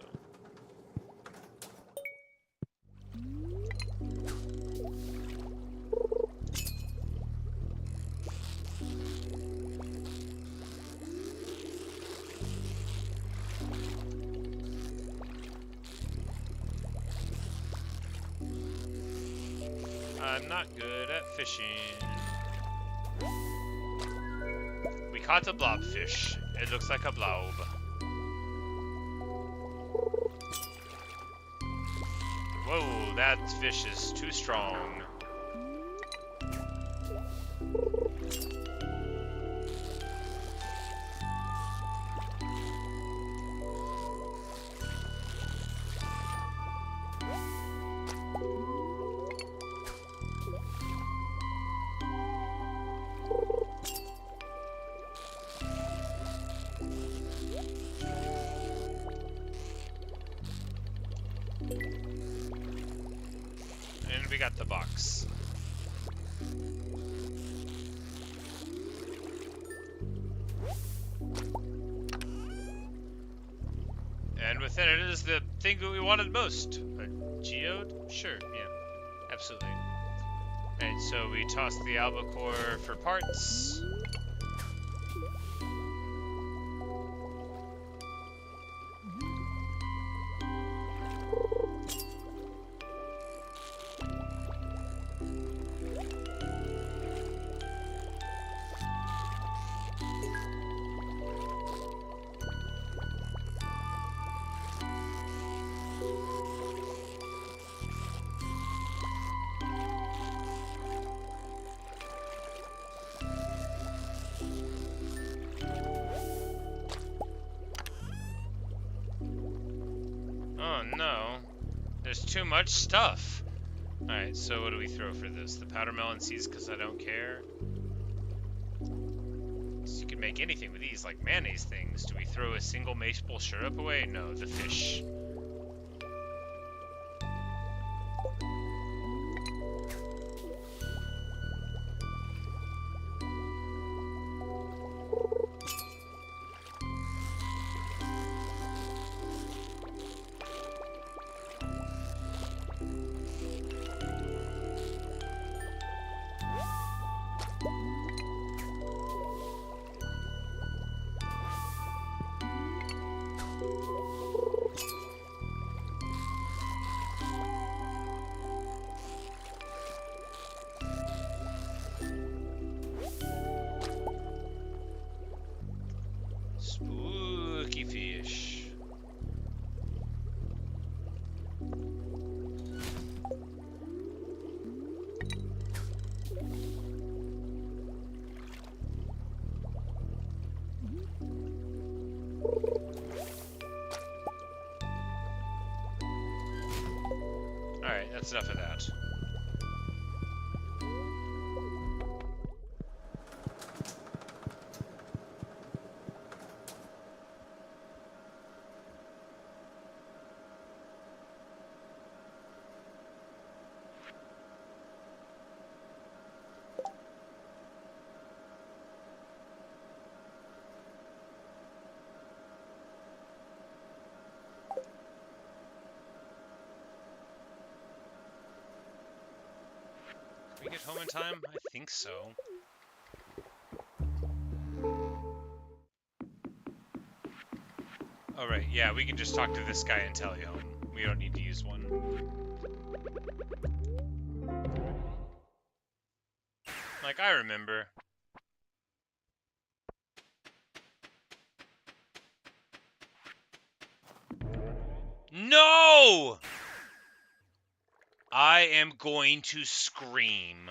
Speaker 1: I'm not good at fishing. We caught a blobfish. It looks like a blob. Whoa, that fish is too strong. And we got the box. And within it is the thing that we wanted most. A geode? Sure, yeah. Absolutely. Alright, so we toss the albacore for parts. Oh no, there's too much stuff. Alright, so what do we throw for this? The powder melon seeds because I don't care. So you can make anything with these, like mayonnaise things. Do we throw a single maple syrup away? No, the fish. Spooky fish. Alright, that's enough of that. Can we get home in time? I think so. Alright, yeah, we can just talk to this guy and tally home. We don't need to use one. Like, I remember. No! I am going to scream.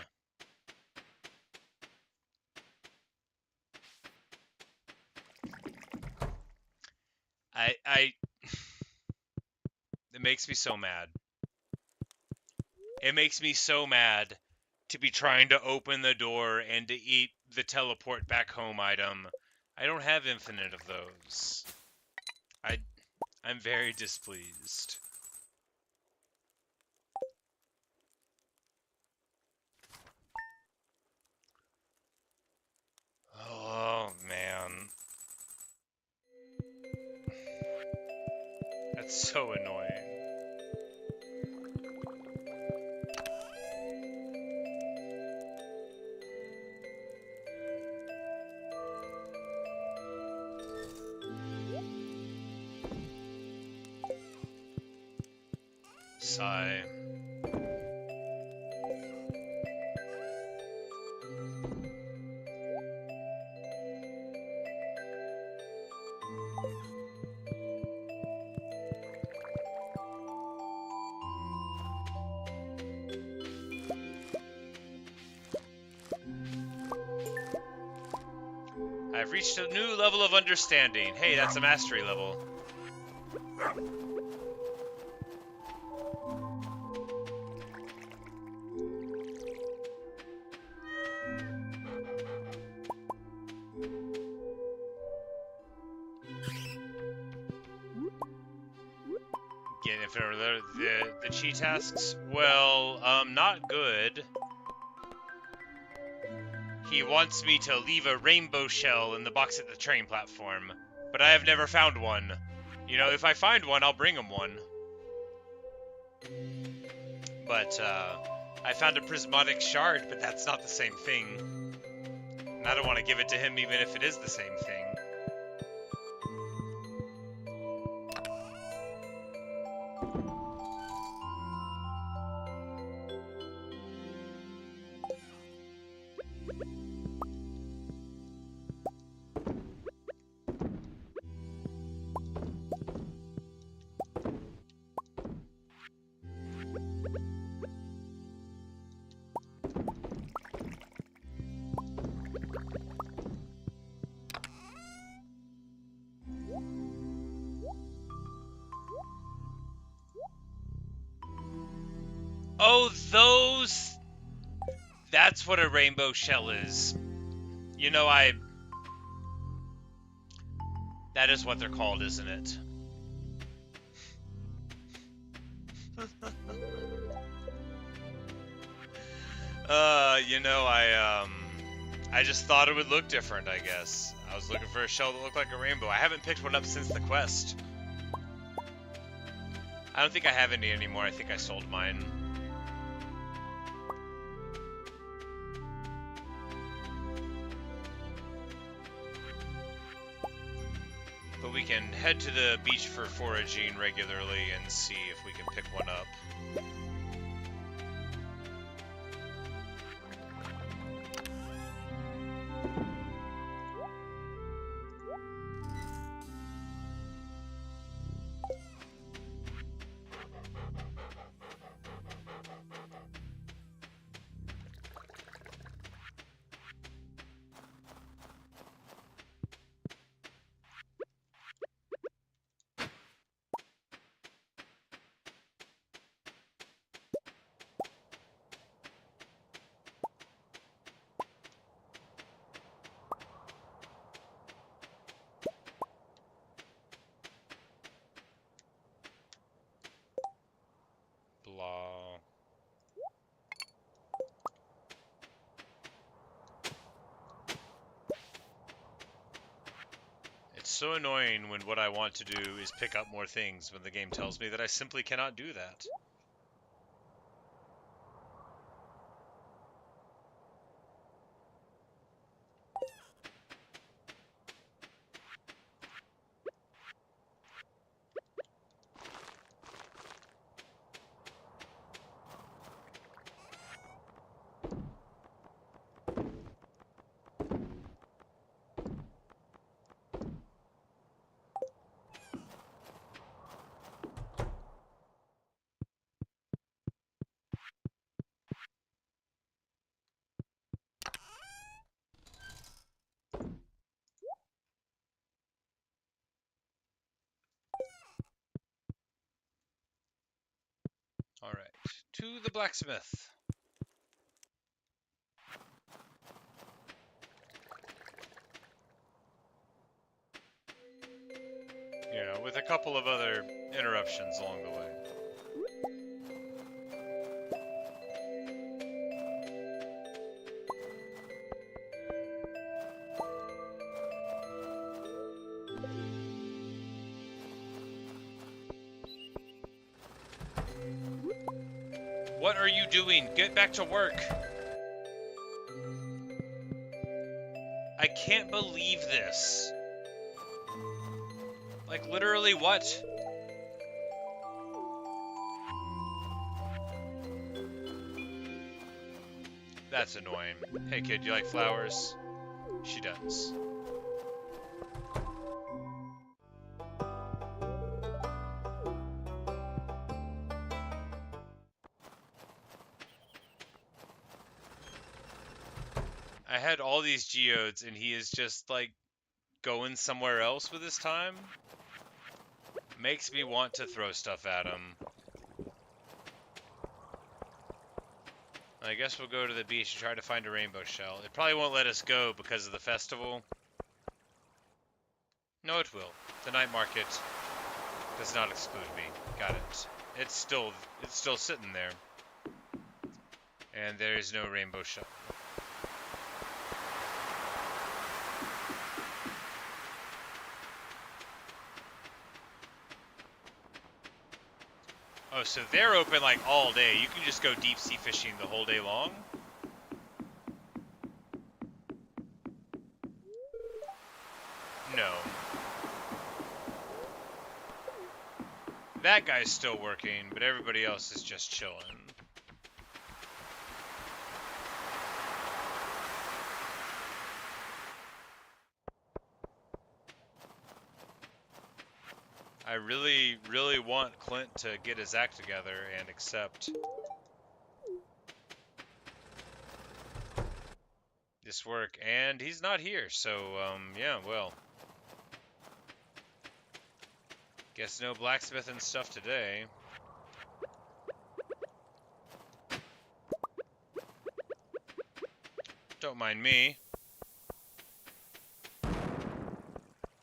Speaker 1: It makes me so mad. It makes me so mad to be trying to open the door and to eat the teleport back home item. I don't have infinite of those. I'm very displeased. Oh, man. That's so annoying. Sigh. I've reached a new level of understanding. Hey, that's a mastery level. Get infinite the cheat tasks? Well, not good. He wants me to leave a rainbow shell in the box at the train platform, but I have never found one. You know, if I find one, I'll bring him one. But, I found a prismatic shard, but that's not the same thing. And I don't want to give it to him even if it is the same thing. Oh, those... That's what a rainbow shell is. You know, that is what they're called, isn't it? You know, I just thought it would look different, I guess. I was looking for a shell that looked like a rainbow. I haven't picked one up since the quest. I don't think I have any anymore. I think I sold mine. But we can head to the beach for foraging regularly and see if we can pick one up. Blah. It's so annoying when what I want to do is pick up more things when the game tells me that I simply cannot do that. To the blacksmith. Yeah, with a couple of other interruptions along the way. What are you doing? Get back to work. I can't believe this. Like, literally what? That's annoying. Hey kid, you like flowers? She does. I had all these geodes and he is just like going somewhere else with his time. Makes me want to throw stuff at him. I guess we'll go to the beach and try to find a rainbow shell. It probably won't let us go because of the festival. No, it will. The night market does not exclude me. Got it. It's still sitting there. And there is no rainbow shell. Oh, so they're open like all day. You can just go deep sea fishing the whole day long? No. That guy's still working, but everybody else is just chilling. I really, really want Clint to get his act together and accept this work, and he's not here, so, yeah, well. Guess no blacksmith and stuff today. Don't mind me.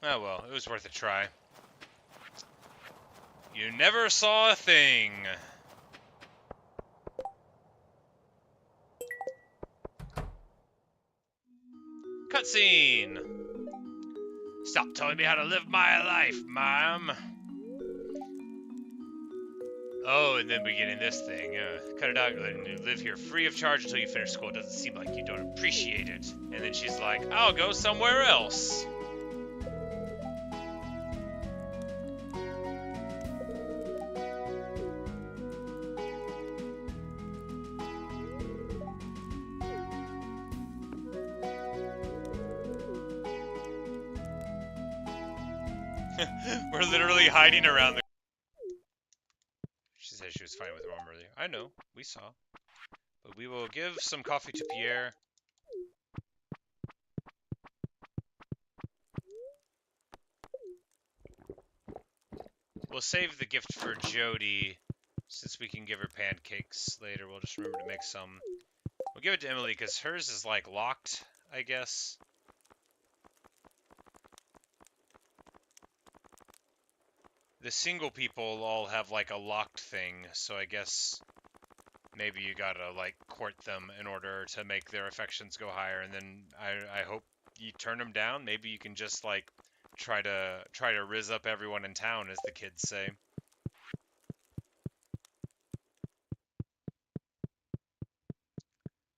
Speaker 1: Oh well, it was worth a try. You never saw a thing. Cutscene. Stop telling me how to live my life, Mom. Oh, and then beginning this thing. Cut it out and you live here free of charge until you finish school. It doesn't seem like you don't appreciate it. And then she's like, I'll go somewhere else. We're literally hiding around the... She said she was fine with her mom earlier. I know, we saw. But we will give some coffee to Pierre. We'll save the gift for Jody, since we can give her pancakes later. We'll just remember to make some. We'll give it to Emily, because hers is, like, locked, I guess. The single people all have, like, a locked thing, so I guess maybe you gotta, like, court them in order to make their affections go higher, and then I hope you turn them down. Maybe you can just, like, try to rizz up everyone in town, as the kids say.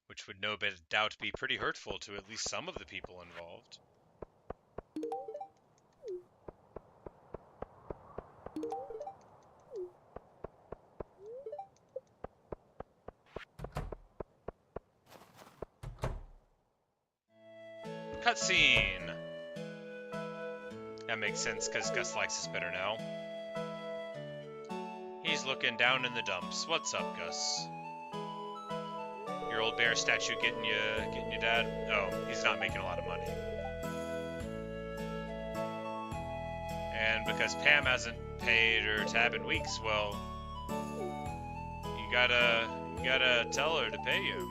Speaker 1: Which would no doubt be pretty hurtful to at least some of the people involved. Cutscene! That makes sense, because Gus likes us better now. He's looking down in the dumps. What's up, Gus? Your old bear statue getting you, Dad? Oh, he's not making a lot of money. And because Pam hasn't paid her tab in weeks, well, You gotta tell her to pay you.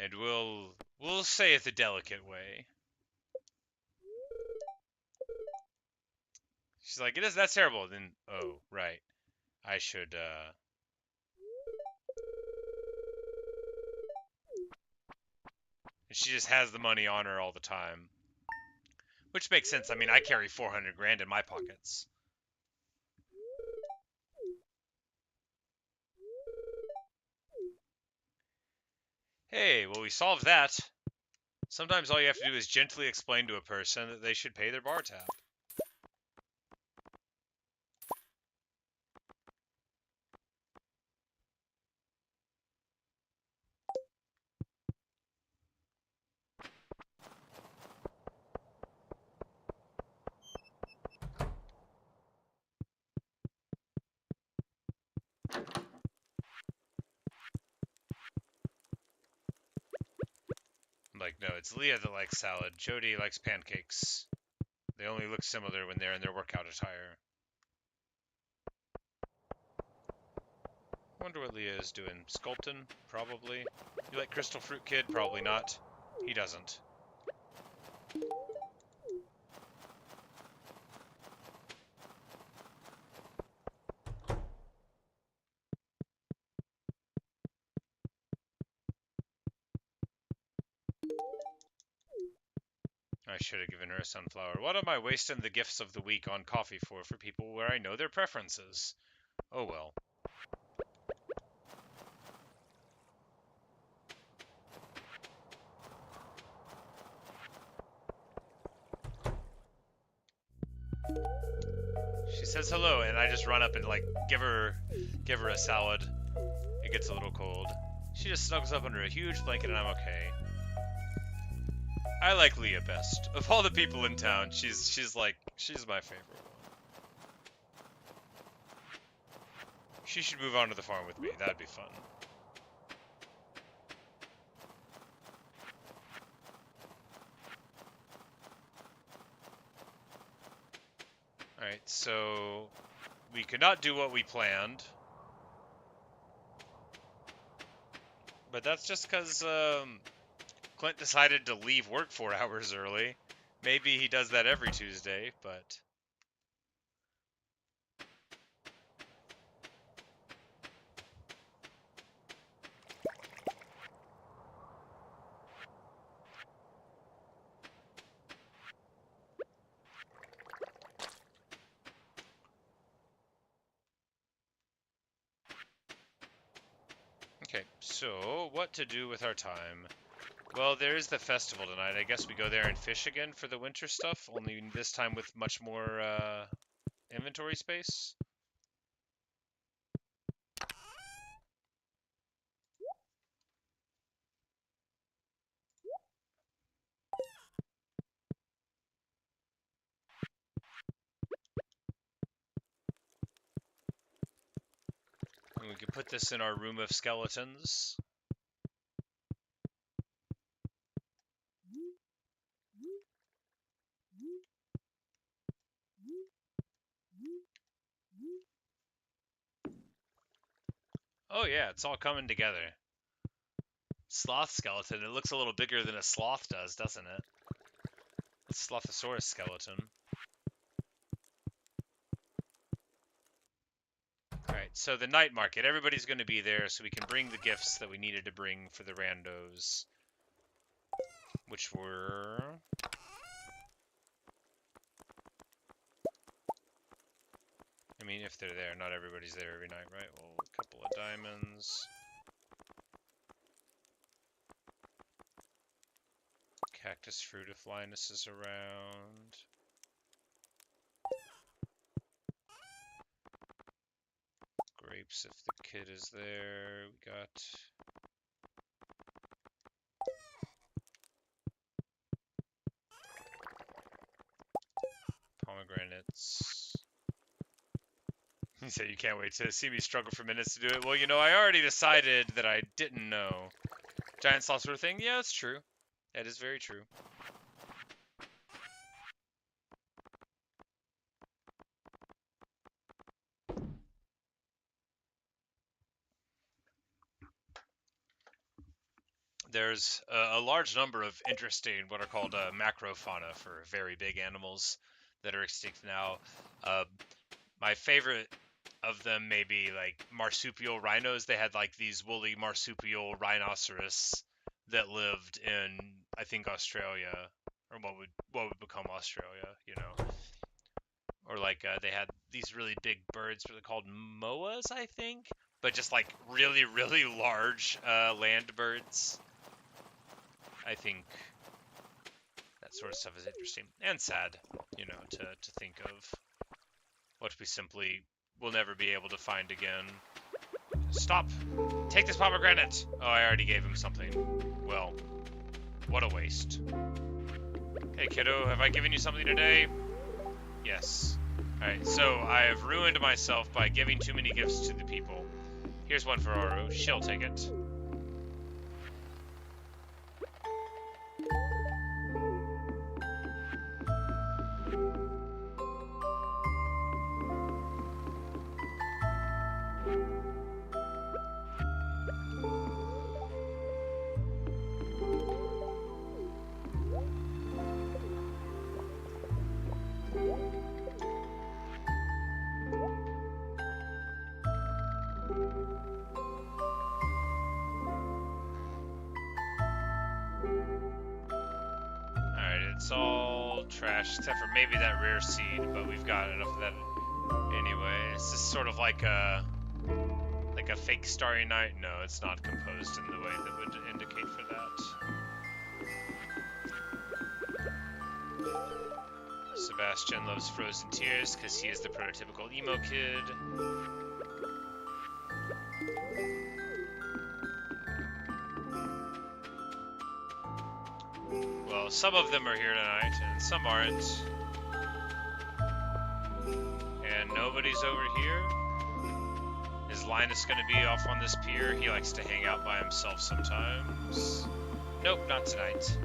Speaker 1: And we'll say it the delicate way. She's like, that's terrible. Then, oh, right. I should, And she just has the money on her all the time. Which makes sense. I mean, I carry 400 grand in my pockets. Hey, well, we solved that. Sometimes all you have to do is gently explain to a person that they should pay their bar tab. I'm like, no, it's Leah that likes salad. Jody likes pancakes. They only look similar when they're in their workout attire. Wonder what Leah is doing. Sculpting? Probably. You like Crystal Fruit Kid? Probably not. He doesn't. I should have given her a sunflower. What am I wasting the gifts of the week on coffee for people where I know their preferences? Oh well. She says hello, and I just run up and like give her a salad. It gets a little cold. She just snuggles up under a huge blanket, and I'm okay. I like Leah best of all the people in town. She's my favorite one. She should move on to the farm with me. That'd be fun. Alright, so we could not do what we planned. But that's just because Clint decided to leave work 4 hours early. Maybe he does that every Tuesday, but... Okay, so what to do with our time? Well, there is the festival tonight. I guess we go there and fish again for the winter stuff, only this time with much more inventory space. And we can put this in our room of skeletons. Oh yeah, it's all coming together. Sloth skeleton. It looks a little bigger than a sloth does, doesn't it? It's Slothosaurus skeleton. Alright, so the night market. Everybody's going to be there, so we can bring the gifts that we needed to bring for the randos. Which were... I mean, if they're there, not everybody's there every night, right? Well, a couple of diamonds. Cactus fruit if Linus is around. Grapes if the kid is there. We got... pomegranates. He said you can't wait to see me struggle for minutes to do it. Well, you know, I already decided that I didn't know. Giant sloth sort of thing? Yeah, it's true. That is very true. There's a large number of interesting, what are called macrofauna for very big animals that are extinct now. My favorite of them may be like marsupial rhinos. They had like these woolly marsupial rhinoceros that lived in, I think, Australia, or what would become Australia, you know. Or like they had these really big birds, what are called moas, I think, but just like really, really large land birds. I think that sort of stuff is interesting and sad, you know, to think of what we simply will never be able to find again. Stop! Take this pomegranate! Oh, I already gave him something. Well, what a waste. Hey kiddo, have I given you something today? Yes. Alright, so I have ruined myself by giving too many gifts to the people. Here's one for Aru. She'll take it. It's all trash, except for maybe that rare seed, but we've got enough of that anyway. It's just sort of like a fake Starry Night. No, it's not composed in the way that would indicate for that. Sebastian loves Frozen Tears because he is the prototypical emo kid. Well, some of them are here tonight, and some aren't. And nobody's over here. Is Linus going to be off on this pier? He likes to hang out by himself sometimes. Nope, not tonight.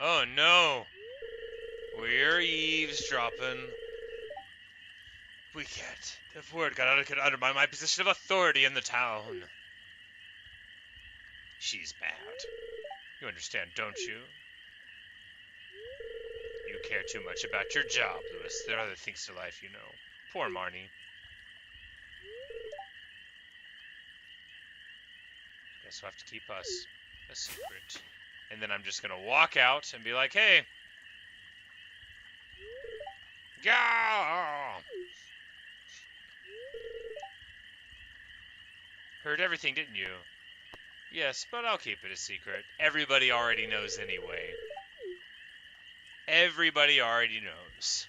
Speaker 1: Oh no! We're eavesdropping. We can't. If word got out, it could undermine my position of authority in the town. She's bad. You understand, don't you? You care too much about your job, Lewis. There are other things to life, you know. Poor Marnie. Guess we'll have to keep us a secret. And then I'm just gonna walk out and be like, hey! Yeah! Heard everything, didn't you? Yes, but I'll keep it a secret. Everybody already knows anyway. Everybody already knows.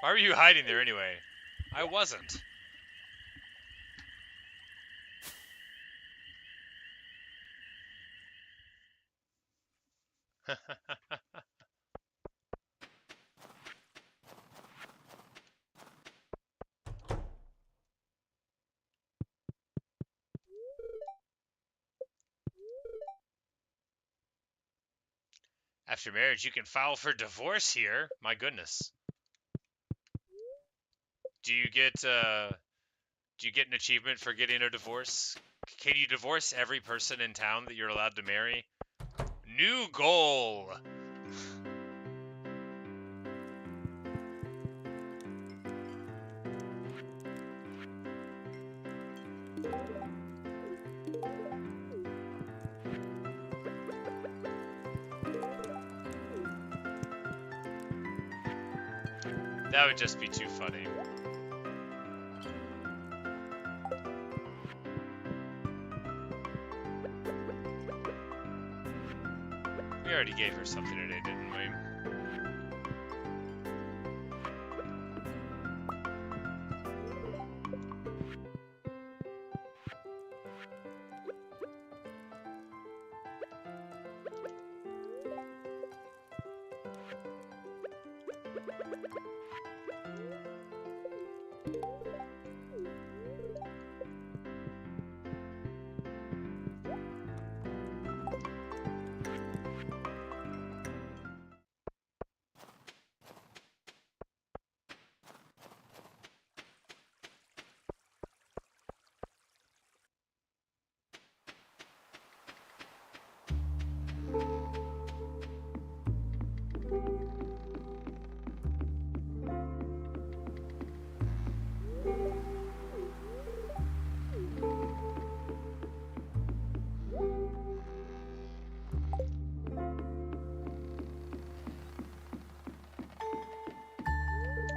Speaker 1: Why were you hiding there anyway? I wasn't. After marriage, you can file for divorce here. My goodness. Do you get an achievement for getting a divorce? Can you divorce every person in town that you're allowed to marry? New goal. That would just be too funny. We already gave her something today, didn't we?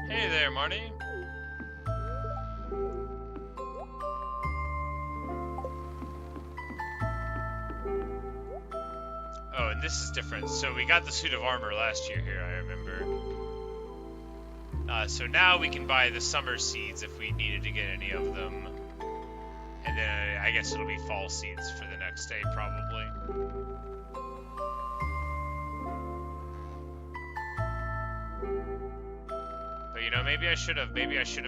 Speaker 1: Hey there, Marty. Oh, and this is different. So we got the suit of armor last year here, I remember. So now we can buy the summer seeds if we needed to get any of them. And then I guess it'll be fall seeds for the next day, probably. But you know, maybe I should have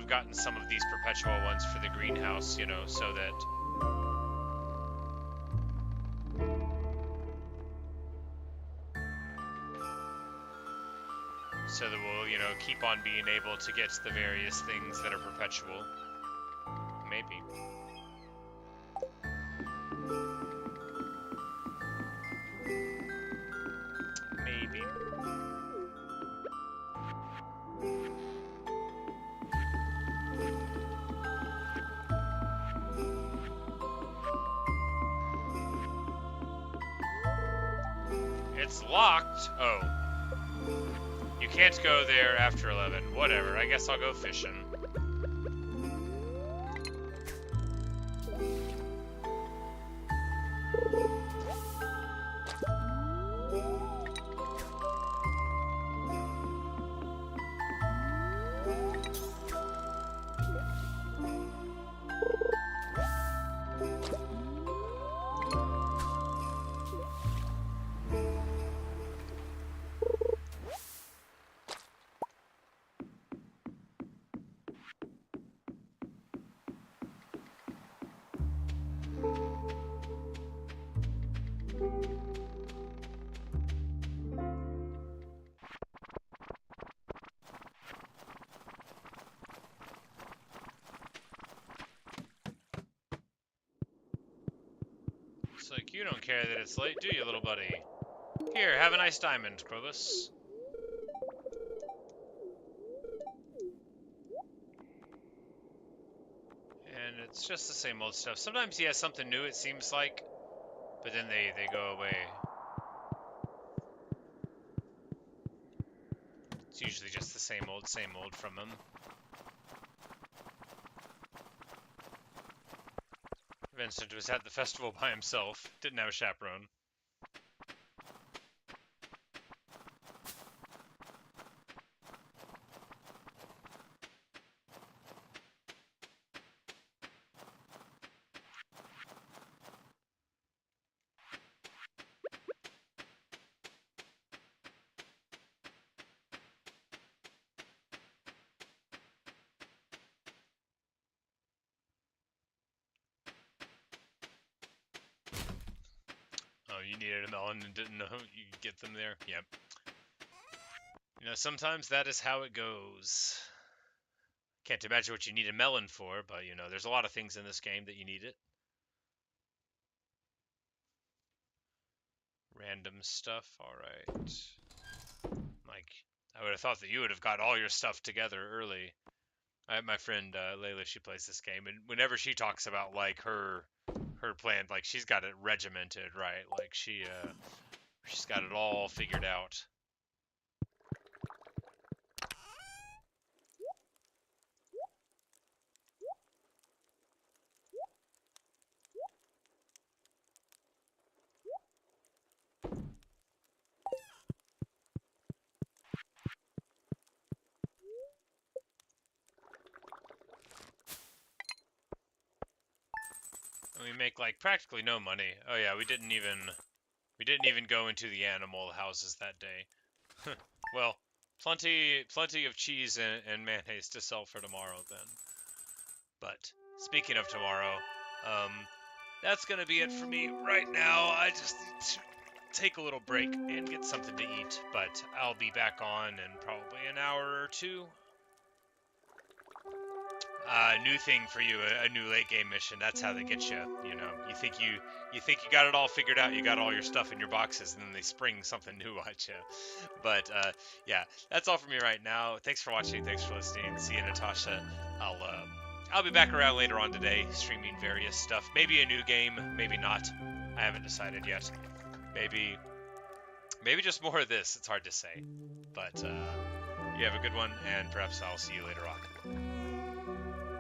Speaker 1: gotten some of these perpetual ones for the greenhouse, you know, so that we'll, you know, keep on being able to get the various things that are perpetual. Maybe. Maybe. It's locked. Oh. You can't go there after 11. Whatever, I guess I'll go fishing. It's like, you don't care that it's late, do you, little buddy? Here, have a nice diamond, Krobus. And it's just the same old stuff. Sometimes he has something new, it seems like, but then they go away. It's usually just the same old from him. Vincent was at the festival by himself, didn't have a chaperone. Oh, you needed a melon and didn't know you could get them there? Yep. You know, sometimes that is how it goes. Can't imagine what you need a melon for, but, you know, there's a lot of things in this game that you need it. Random stuff, alright. Mike, I would have thought that you would have got all your stuff together early. I have my friend Layla, she plays this game, and whenever she talks about, like, her plan, like, she's got it regimented, right? Like, she's got it all figured out. And we make, like, practically no money. Oh yeah, we didn't even go into the animal houses that day. Well, plenty of cheese and mayonnaise to sell for tomorrow then. But speaking of tomorrow, that's gonna be it for me right now. I just need to take a little break and get something to eat, but I'll be back on in probably an hour or two. New thing for you, a new late game mission. That's how they get you. You know, you think you got it all figured out. You got all your stuff in your boxes, and then they spring something new at you. But yeah, that's all for me right now. Thanks for watching. Thanks for listening. See you, Natasha. I'll be back around later on today, streaming various stuff. Maybe a new game, maybe not. I haven't decided yet. Maybe just more of this. It's hard to say, but You have a good one, and perhaps I'll see you later on.